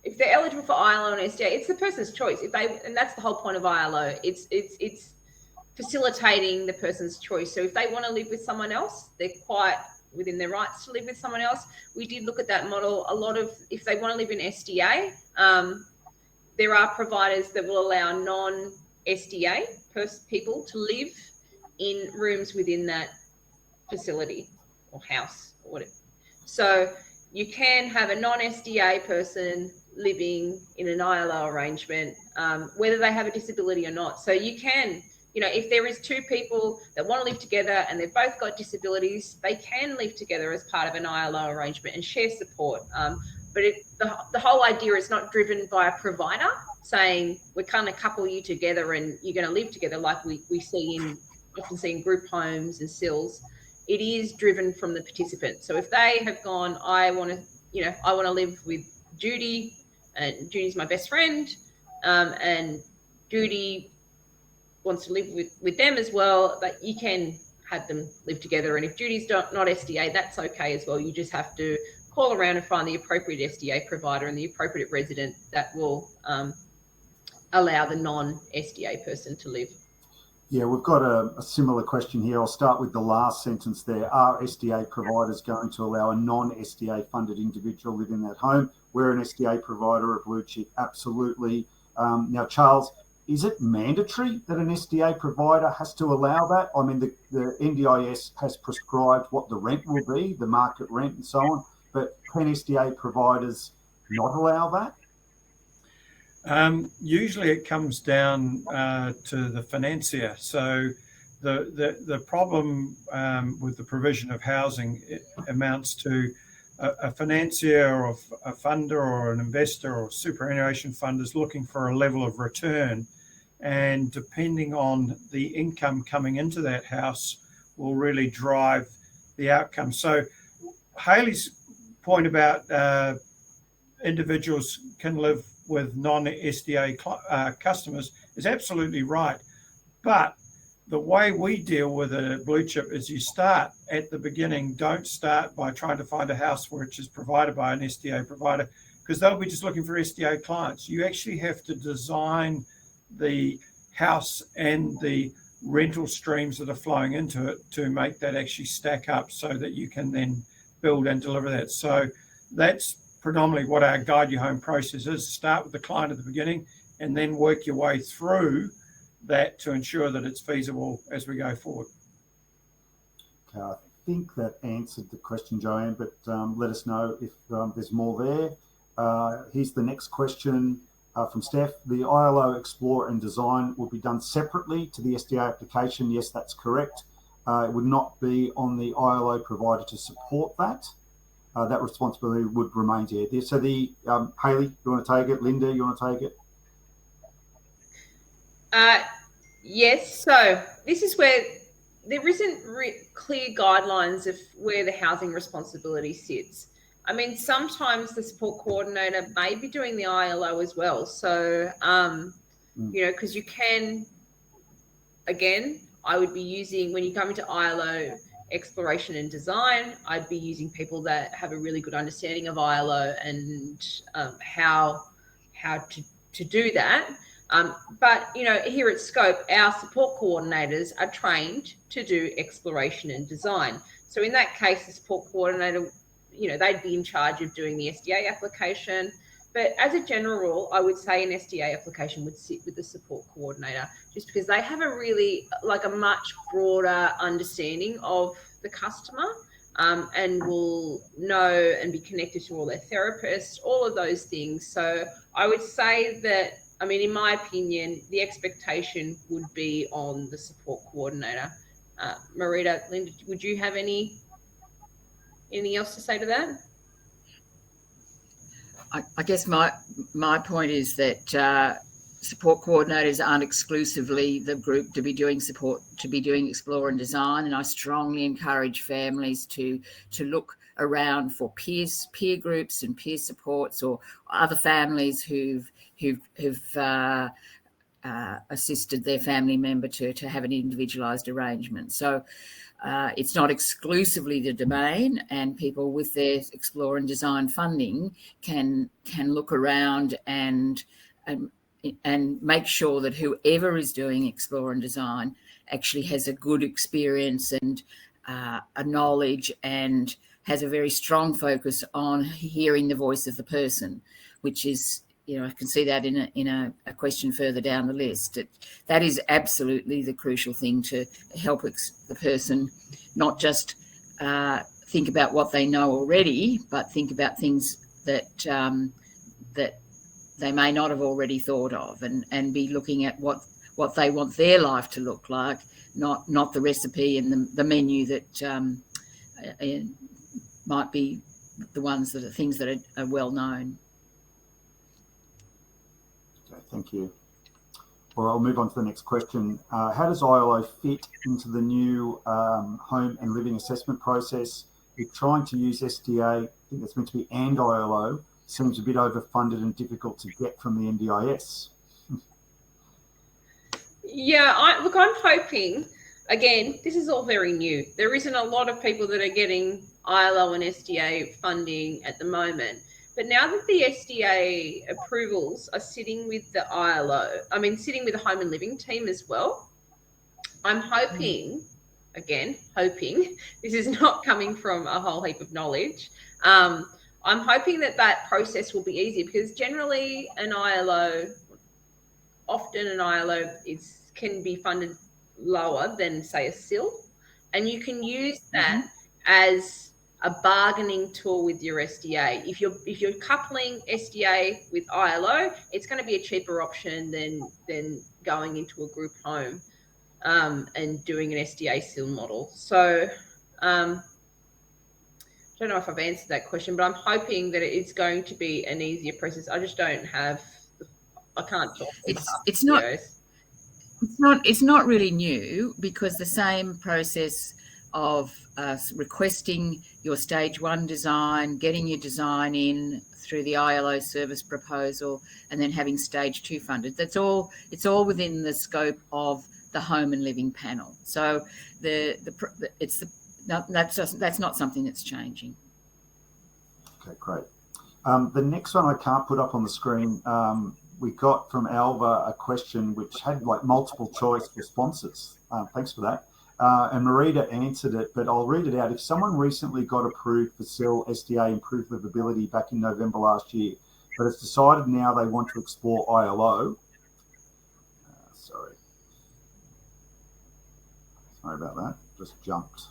if they're eligible for ILO and SDA, it's the person's choice. And that's the whole point of ILO. It's facilitating the person's choice. So if they want to live with someone else, they're quite within their rights to live with someone else. We did look at that model. A lot of, if they want to live in SDA, there are providers that will allow non-SDA people to live in rooms within that facility or house or whatever. So you can have a non-SDA person living in an ILO arrangement, whether they have a disability or not. So you can, if there is two people that want to live together and they've both got disabilities, they can live together as part of an ILO arrangement and share support. But the whole idea is not driven by a provider saying we're going to couple you together and you're going to live together like we often see in group homes and SILs. It is driven from the participant. So if they have gone, I want to live with Judy, and Judy's my best friend, and Judy wants to live with them as well, but you can have them live together. And if Judy's not SDA, that's okay as well. You just have to call around and find the appropriate SDA provider and the appropriate resident that will allow the non-SDA person to live. Yeah, we've got a similar question here. I'll start with the last sentence there. Are SDA providers going to allow a non-SDA funded individual live in that home? We're an SDA provider at BlueCHP, absolutely. Now, Charles, is it mandatory that an SDA provider has to allow that? I mean, the NDIS has prescribed what the rent will be, the market rent and so on, but can SDA providers not allow that? Usually it comes down to the financier. So the problem with the provision of housing, it amounts to a financier or a funder or an investor or superannuation fund is looking for a level of return, and depending on the income coming into that house will really drive the outcome. So Hayley's point about individuals can live with non-SDA customers is absolutely right. But the way we deal with it at BlueCHP is you start at the beginning. Don't start by trying to find a house which is provided by an SDA provider, because they'll be just looking for SDA clients. You actually have to design the house and the rental streams that are flowing into it to make that actually stack up so that you can then build and deliver that. So that's predominantly what our Guide Your Home process is. Start with the client at the beginning and then work your way through that to ensure that it's feasible as we go forward. Okay, I think that answered the question, Joanne, but let us know if there's more there. Here's the next question from Steph. The ILO Explore and Design will be done separately to the SDA application. Yes, that's correct. It would not be on the ILO provider to support that. That responsibility would remain there. So the Hayley, you want to take it? Linda, you want to take it? Yes. So this is where there isn't clear guidelines of where the housing responsibility sits. I mean, sometimes the support coordinator may be doing the ILO as well. So, because you can, again, I would be using, when you come into ILO exploration and design, I'd be using people that have a really good understanding of ILO and how to do that. But here at Scope, our support coordinators are trained to do exploration and design. So in that case, the support coordinator, they'd be in charge of doing the SDA application. But as a general rule, I would say an SDA application would sit with the support coordinator, just because they have a much broader understanding of the customer, and will know and be connected to all their therapists, all of those things. So I would say that, in my opinion, the expectation would be on the support coordinator. Marita, Linda, would you have anything else to say to that? I guess my point is that support coordinators aren't exclusively the group to be doing explore and design, and I strongly encourage families to look around for peer groups and peer supports, or other families who've assisted their family member to have an individualised arrangement. So it's not exclusively the domain, and people with their explore and design funding can look around and and make sure that whoever is doing explore and design actually has a good experience and a knowledge and has a very strong focus on hearing the voice of the person, which is, I can see that in a question further down the list. That is absolutely the crucial thing to help the person not just think about what they know already, but think about things that that they may not have already thought of, and be looking at what they want their life to look like, not the recipe and the menu that might be the ones that are things that are well known. Okay, thank you. Well, I'll move on to the next question. How does ILO fit into the new home and living assessment process? If trying to use SDA, I think that's meant to be and ILO, seems a bit overfunded and difficult to get from the NDIS. Yeah, I'm hoping, again, this is all very new. There isn't a lot of people that are getting ILO and SDA funding at the moment. But now that the SDA approvals are sitting with the sitting with the home and living team as well, I'm hoping, this is not coming from a whole heap of knowledge. I'm hoping that process will be easy, because generally often an ILO can be funded lower than, say, a SIL, and you can use that as a bargaining tool with your SDA. If you're coupling SDA with ILO, it's going to be a cheaper option than going into a group home and doing an SDA SIL model. So I don't know if I've answered that question, but I'm hoping that it's going to be an easier process. I just don't have. I can't talk. It's not really new, because the same process of requesting your stage 1 design, getting your design in through the ILO service proposal, and then having stage 2 funded. It's all within the scope of the home and living panel. So that's not something that's changing. Okay, great. The next one I can't put up on the screen. We got from Alva a question which had like multiple choice responses. Thanks for that. And Marita answered it, but I'll read it out. If someone recently got approved for SIL SDA improved livability back in November last year, but has decided now they want to explore ILO. Sorry about that. Just jumped.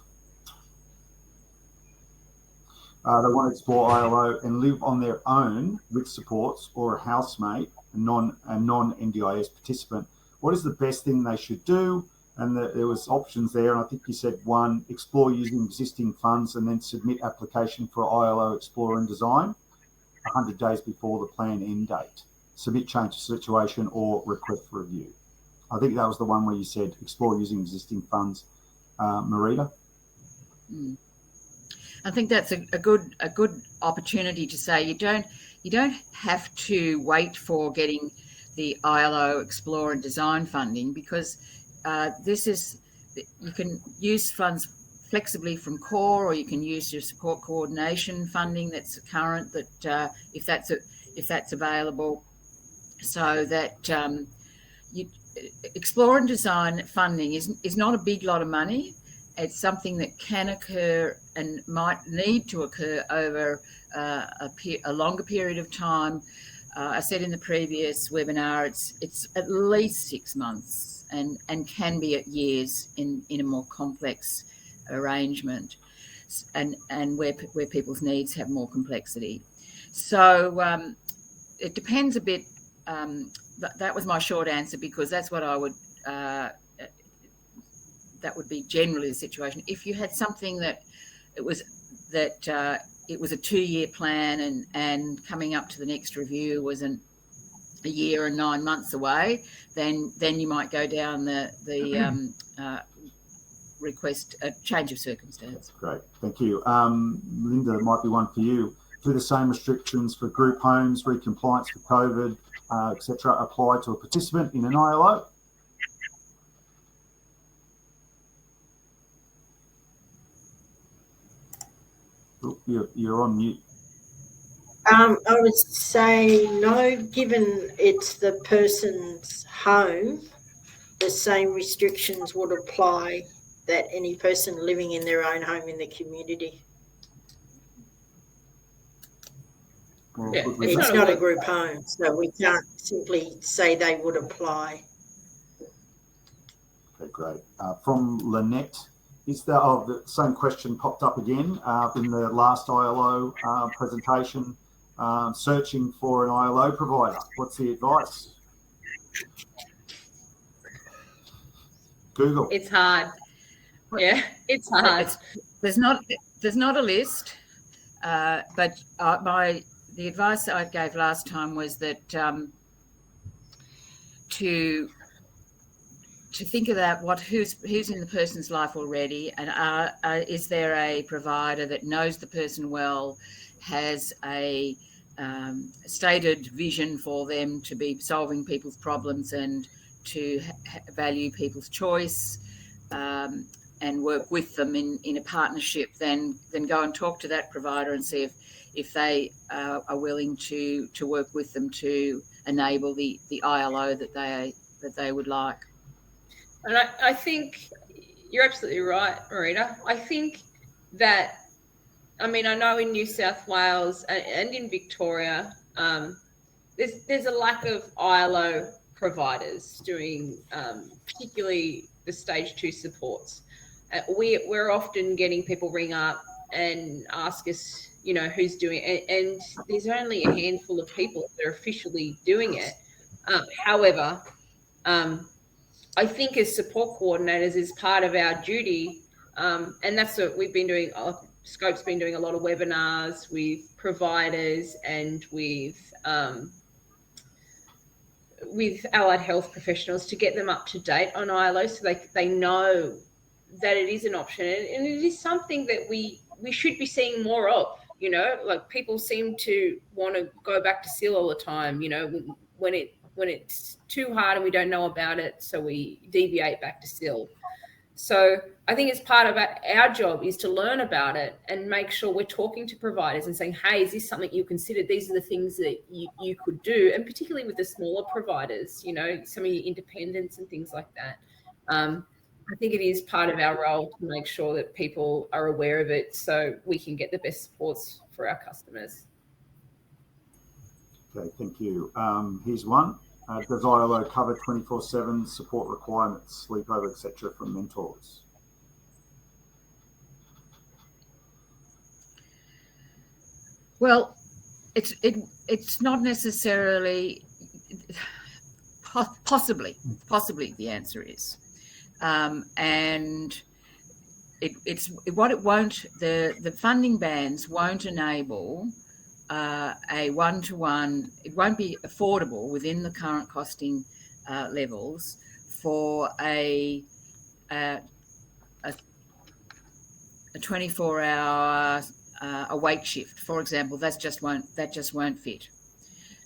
They want to explore ILO and live on their own with supports, or a housemate, a non-NDIS participant. What is the best thing they should do? And there was options there, and I think you said 1, explore using existing funds and then submit application for ILO Explore and Design 100 days before the plan end date. Submit change of situation or request for review. I think that was the one where you said explore using existing funds. Marita? I think that's a good opportunity to say you don't have to wait for getting the ILO Explore and Design funding, because you can use funds flexibly from core, or you can use your support coordination funding that's current, that if that's available, so that Explore and Design funding is not a big lot of money. It's something that can occur and might need to occur over a longer period of time. I said in the previous webinar, it's at least 6 months and can be at years in a more complex arrangement, and where people's needs have more complexity. So it depends a bit. That was my short answer, because that's what I would. That would be generally the situation. If you had something that it was a 2-year plan and coming up to the next review wasn't a year and 9 months away, then you might go down the request a change of circumstance. Great, thank you. Linda, there might be one for you. Do the same restrictions for group homes, re-compliance for COVID, etc., apply to a participant in an ILO? You're on mute. I would say no, given it's the person's home, the same restrictions would apply that any person living in their own home in the community. Well, Yeah, good it's It's result. not a group home, so we can't simply say they would apply. Okay, great. From Lynette, is there, the same question popped up again in the last ILO presentation, searching for an ILO provider. What's the advice? Google. It's hard. Yeah, it's hard. There's not a list, but the advice I gave last time was that to think about who's in the person's life already, and is there a provider that knows the person well, has a stated vision for them to be solving people's problems and to value people's choice, and work with them in a partnership, then go and talk to that provider and see if they are willing to work with them to enable the ILO that they would like. And I think you're absolutely right, Marita. I think that, I mean, I know in New South Wales and in Victoria, there's a lack of ILO providers doing particularly the stage 2 supports. We're often getting people ring up and ask us, you know, who's doing it, and there's only a handful of people that are officially doing it. However, I think as support coordinators is part of our duty, and that's what we've been doing. Scope's been doing a lot of webinars with providers and with allied health professionals to get them up to date on ILO, so they know that it is an option, and it is something that we should be seeing more of. You know, like people seem to want to go back to SIL all the time. You know, when it's too hard and we don't know about it, so we deviate back to SIL. So I think it's part of our job is to learn about it and make sure we're talking to providers and saying, hey, is this something you considered? These are the things that you could do. And particularly with the smaller providers, you know, some of your independents and things like that. I think it is part of our role to make sure that people are aware of it so we can get the best supports for our customers. Okay, thank you. Here's one. Does ILO cover 24/7 support requirements, sleepover, etc. from mentors? Well, it's not necessarily, possibly the answer is, and the funding bands won't enable a one-to-one. It won't be affordable within the current costing levels for a 24-hour awake shift, for example. That just won't fit,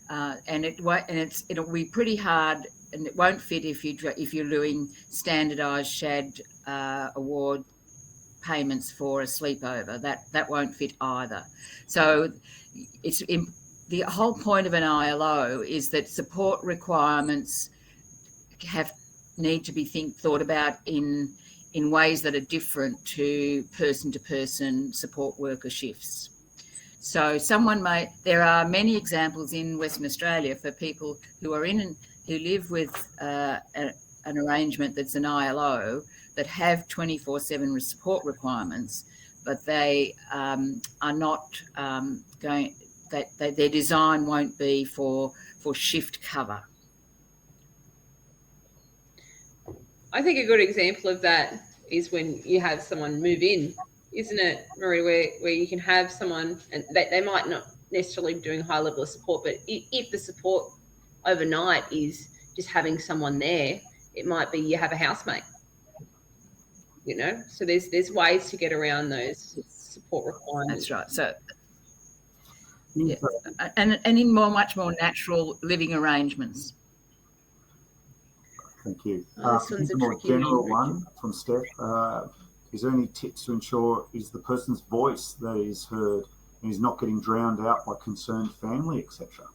and it'll be pretty hard, and it won't fit if you're doing standardised SHAD award payments for a sleepover. That won't fit either. So the whole point of an ILO is that support requirements need to be thought about in ways that are different to person support worker shifts. So there are many examples in Western Australia for people who live with an arrangement that's an ILO that have 24/7 support requirements, but they are not their design won't be for shift cover. I think a good example of that is when you have someone move in, isn't it, Marie, where you can have someone, and they might not necessarily be doing a high level of support, but if the support overnight is just having someone there, it might be you have a housemate. You know, so there's ways to get around those support requirements. That's right. So, yeah, and in much more natural living arrangements. Thank you. This one's a more tricky general one from Steph. Is there any tips to ensure is the person's voice that is heard and he's not getting drowned out by concerned family, etc.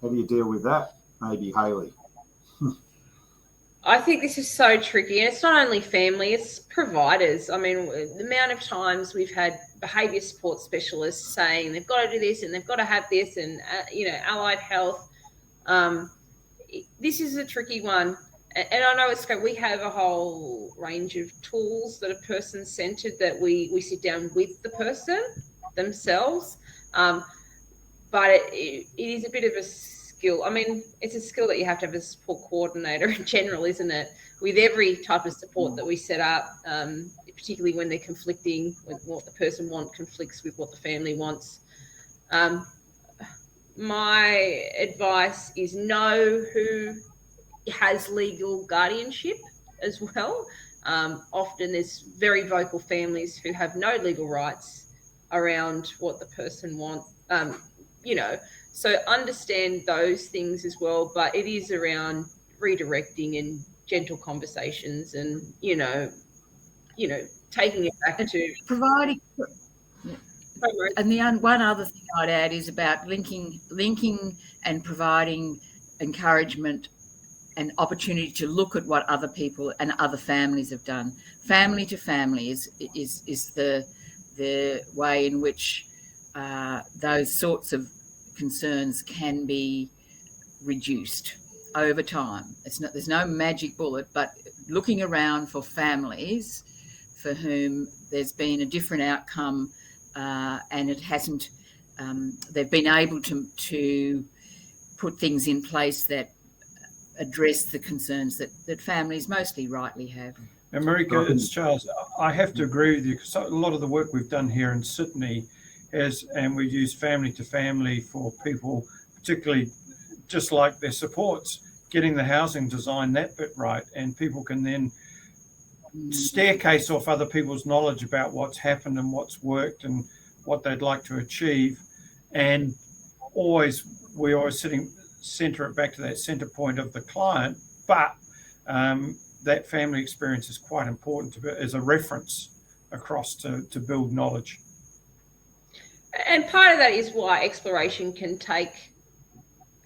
How do you deal with that? Maybe Hayley. I think this is so tricky, and it's not only family, it's providers. I mean, the amount of times we've had behaviour support specialists saying they've got to do this and they've got to have this, and allied health. This is a tricky one, and I know it's good. We have a whole range of tools that are person-centred that we sit down with the person themselves, but it is a bit of a skill. I mean, it's a skill that you have to have as a support coordinator in general, isn't it? With every type of support that we set up, particularly when they're conflicting with what the person wants, conflicts with what the family wants. My advice is know who has legal guardianship as well. Often there's very vocal families who have no legal rights around what the person wants, So understand those things as well, but it is around redirecting and gentle conversations and, taking it back to providing. And the one other thing I'd add is about linking and providing encouragement and opportunity to look at what other people and other families have done. Family to family is the way in which those sorts of concerns can be reduced over time. There's no magic bullet, but looking around for families for whom there's been a different outcome, and it hasn't. They've been able to put things in place that address the concerns that families mostly rightly have. And Marika, it's Charles. I have to agree with you, because a lot of the work we've done here in Sydney and we've used family to family for people, particularly just like their supports, getting the housing design, that bit right, and people can then staircase off other people's knowledge about what's happened and what's worked and what they'd like to achieve. And we always center it back to that center point of the client, but that family experience is quite important as a reference across to build knowledge. And part of that is why exploration can take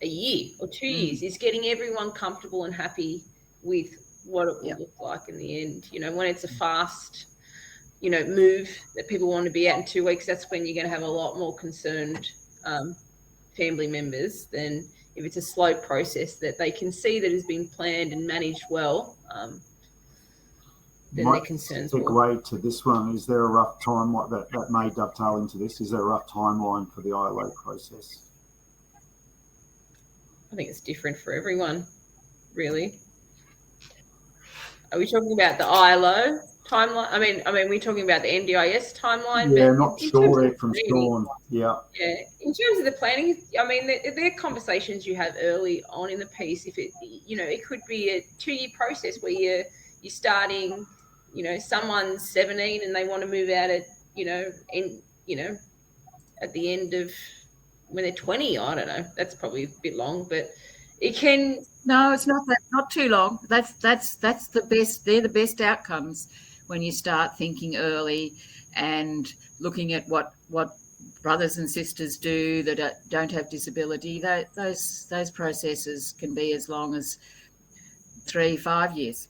a year or 2 years, is getting everyone comfortable and happy with what it will look like in the end. When it's a fast, move that people want to be out in 2 weeks, that's when you're going to have a lot more concerned family members than if it's a slow process that they can see that has been planned and managed well. Then their concerns will. Segue to this one. Is there a rough time that may dovetail into this? Is there a rough timeline for the ILO process? I think it's different for everyone, really. Are we talking about the ILO timeline? I mean, we're talking about the NDIS timeline. Yeah, not sure there from Sean. Yeah. Yeah. In terms of the planning, I mean, there are conversations you have early on in the piece. If it could be a 2-year process where you're starting, someone's 17 and they want to move out at the end of when they're 20. I don't know. That's probably a bit long, but it can. No, it's not that. Not too long. That's the best. They're the best outcomes when you start thinking early and looking at what brothers and sisters do that don't have disability. Those processes can be as long as 3-5 years.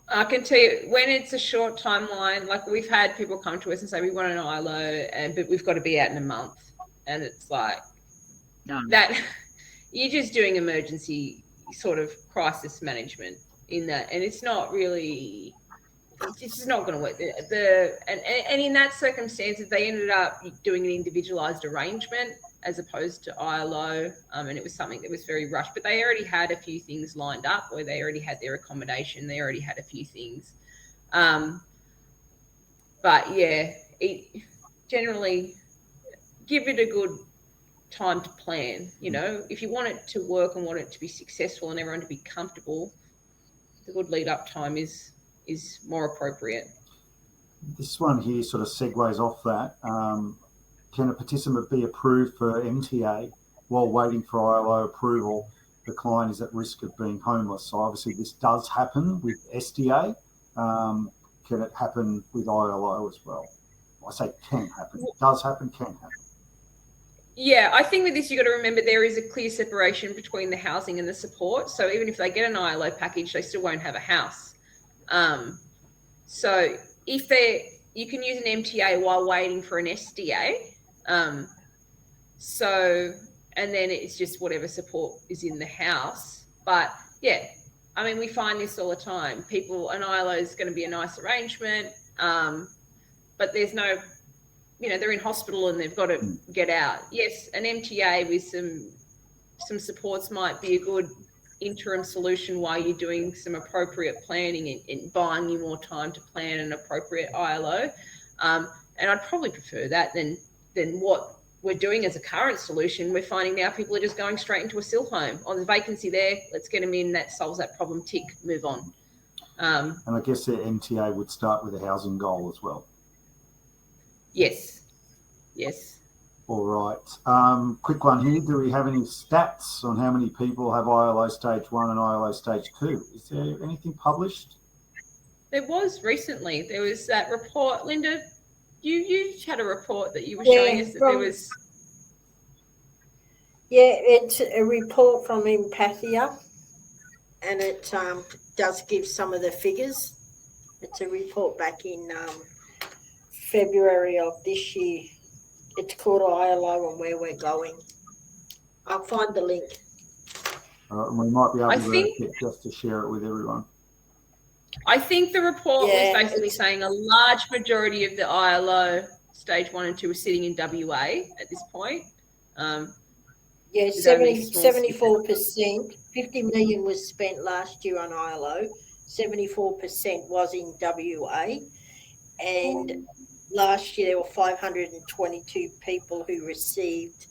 I can tell you, when it's a short timeline, like we've had people come to us and say we want an ILO, but we've got to be out in a month, and it's like that. You're just doing emergency sort of crisis management in that, and it's not really. It's just not going to work. And in that circumstance, if they ended up doing an individualised arrangement as opposed to ILO, and it was something that was very rushed, but they already had a few things lined up, or they already had their accommodation, they already had a few things. But yeah, generally give it a good time to plan. If you want it to work and want it to be successful and everyone to be comfortable, the good lead up time is more appropriate. This one here sort of segues off that. Can a participant be approved for MTA while waiting for ILO approval? The client is at risk of being homeless. So obviously this does happen with SDA. Can it happen with ILO as well? I say can happen. It does happen, can happen. Yeah, I think with this, you've got to remember there is a clear separation between the housing and the support. So even if they get an ILO package, they still won't have a house. So if you can use an MTA while waiting for an SDA. And then it's just whatever support is in the house. But yeah, I mean, we find this all the time. An ILO is going to be a nice arrangement, but there's no, they're in hospital and they've got to get out. Yes, an MTA with some supports might be a good interim solution while you're doing some appropriate planning and buying you more time to plan an appropriate ILO. And I'd probably prefer that than what we're doing as a current solution. We're finding now people are just going straight into a SIL home. Oh, there's a vacancy there. Let's get them in. That solves that problem. Tick, move on. And I guess the MTA would start with a housing goal as well. Yes. All right. Quick one here. Do we have any stats on how many people have ILO Stage 1 and ILO Stage 2? Is there anything published? There was recently. There was that report. Linda, you had a report that you were showing us that there was... Yeah, it's a report from Empathia, and it does give some of the figures. It's a report back in February of this year. It's called ILO and Where We're Going. I'll find the link. All right, and we might be able to share it with everyone. I think the report was basically saying a large majority of the ILO Stage 1 and 2 are sitting in WA at this point. 74%. 50 million was spent last year on ILO. 74% was in WA. And last year there were 522 people who received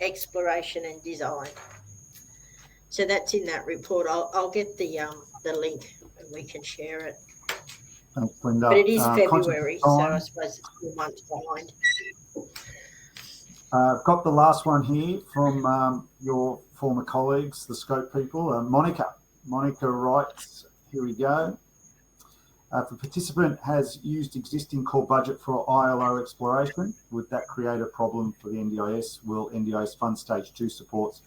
exploration and design. So that's in that report. I'll get the link and we can share it. Thanks, Linda. But it is February, so I suppose it's 4 months behind. I've got the last one here from your former colleagues, the Scope people. Monica writes, here we go. If a participant has used existing core budget for ILO exploration, would that create a problem for the NDIS? Will NDIS fund Stage 2 supports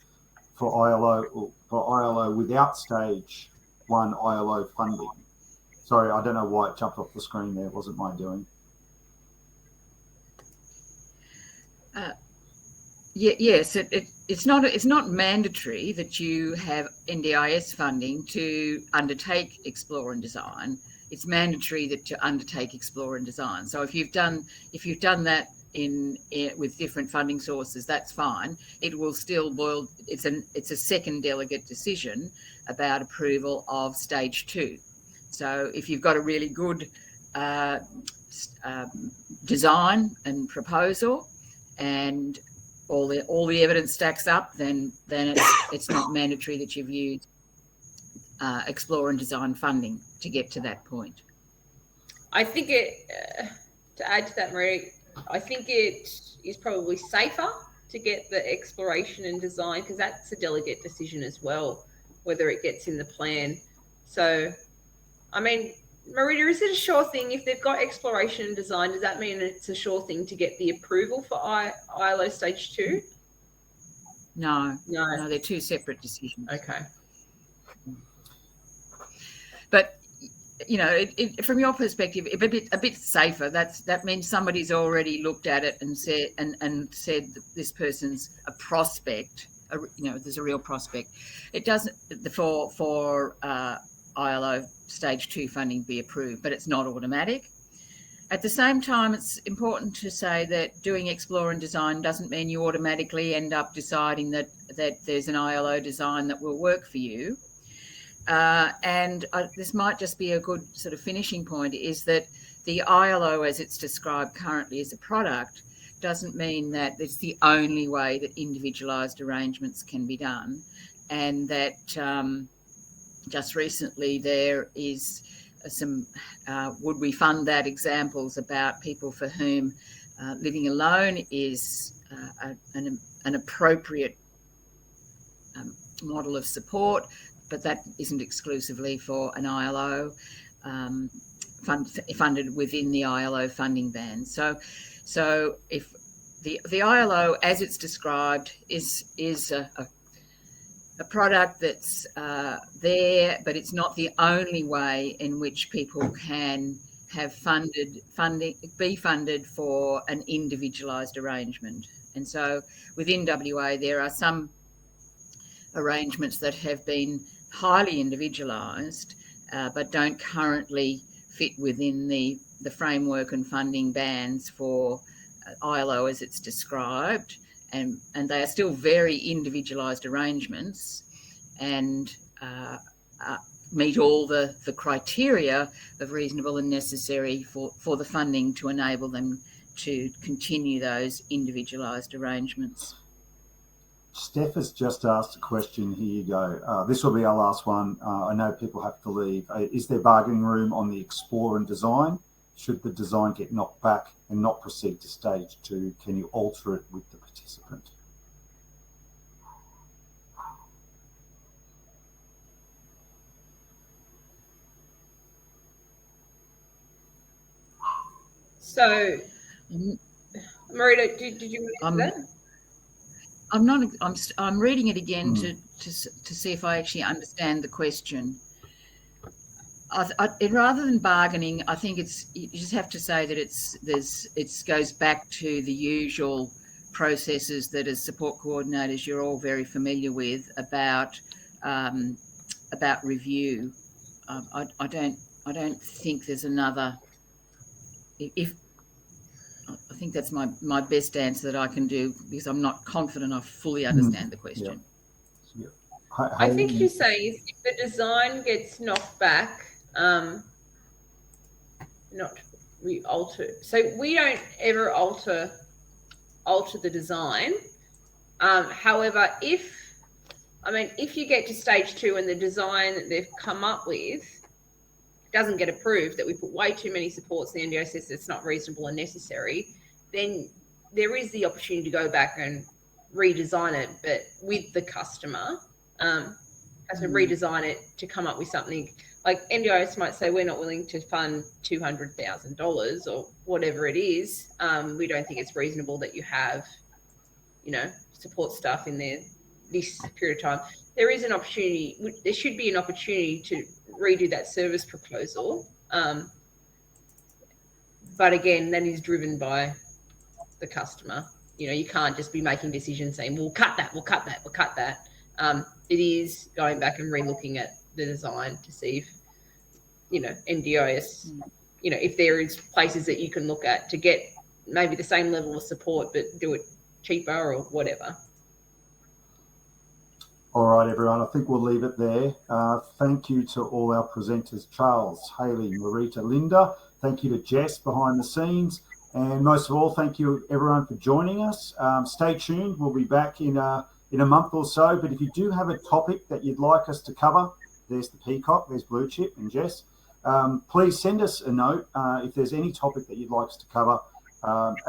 for ILO without Stage 1 ILO funding? Sorry, I don't know why it jumped off the screen there. It wasn't my doing. Yes, it's not mandatory that you have NDIS funding to undertake Explore and Design. It's mandatory that you undertake Explore and Design. So if you've done that with different funding sources, that's fine. It will still boil. It's a second delegate decision about approval of Stage 2. So if you've got a really good design and proposal, and all the evidence stacks up, then it's not mandatory that you've used Explore and Design funding to get to that point. I think to add to that, Marie, I think it is probably safer to get the exploration and design, because that's a delegate decision as well, whether it gets in the plan. So, I mean, Marita, is it a sure thing if they've got exploration and design? Does that mean it's a sure thing to get the approval for ILO Stage 2? No, they're two separate decisions. Okay. But from your perspective, if a bit safer, that means somebody's already looked at it and said that this person's a prospect. There's a real prospect. It doesn't for ILO Stage 2 funding be approved, but it's not automatic. At the same time, it's important to say that doing Explore and Design doesn't mean you automatically end up deciding that there's an ILO design that will work for you. And this might just be a good sort of finishing point, is that the ILO, as it's described currently as a product, doesn't mean that it's the only way that individualised arrangements can be done, and that just recently there is some would we fund that examples about people for whom living alone is an appropriate model of support, but that isn't exclusively for an ILO. funded within the ILO funding band. So if the ILO, as it's described, is a product that's there, but it's not the only way in which people can have be funded for an individualised arrangement. And so within WA, there are some arrangements that have been highly individualised, but don't currently fit within the framework and funding bands for ILO as it's described, and they are still very individualised arrangements and meet all the criteria of reasonable and necessary for the funding to enable them to continue those individualised arrangements. Steph has just asked a question. Here you go. This will be our last one. I know people have to leave. Is there bargaining room on the explore and design? Should the design get knocked back and not proceed to stage 2, can you alter it with the participant? So, Marita, did you want to that? I'm reading it again to see if I actually understand the question. Rather than bargaining, I think you just have to say that it goes back to the usual processes that as support coordinators you're all very familiar with about review. I don't think there's another. I think that's my best answer that I can do, because I'm not confident I fully understand the question. Yeah. I think you're saying if the design gets knocked back, not re-alter. So we don't ever alter the design. However, if you get to stage 2 and the design that they've come up with doesn't get approved, that we put way too many supports, the NDIA says it's not reasonable and necessary, then there is the opportunity to go back and redesign it, but with the customer, has to redesign it to come up with something. Like NDIS might say, we're not willing to fund $200,000 or whatever it is. We don't think it's reasonable that you have, support staff in there this period of time. There is an opportunity, there should be an opportunity to redo that service proposal. But again, that is driven by the customer. You can't just be making decisions saying, we'll cut that. It is going back and re-looking at the design to see if, NDIS, if there is places that you can look at to get maybe the same level of support, but do it cheaper or whatever. All right, everyone, I think we'll leave it there. Thank you to all our presenters, Charles, Hayley, Marita, Linda. Thank you to Jess behind the scenes. And most of all, thank you, everyone, for joining us. Stay tuned. We'll be back in a month or so. But if you do have a topic that you'd like us to cover, there's the Peacock, there's BlueCHP and Jess. Please send us a note if there's any topic that you'd like us to cover.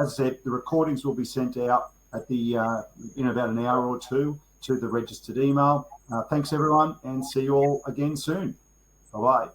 As I said, the recordings will be sent out at in about an hour or two to the registered email. Thanks, everyone, and see you all again soon. Bye-bye.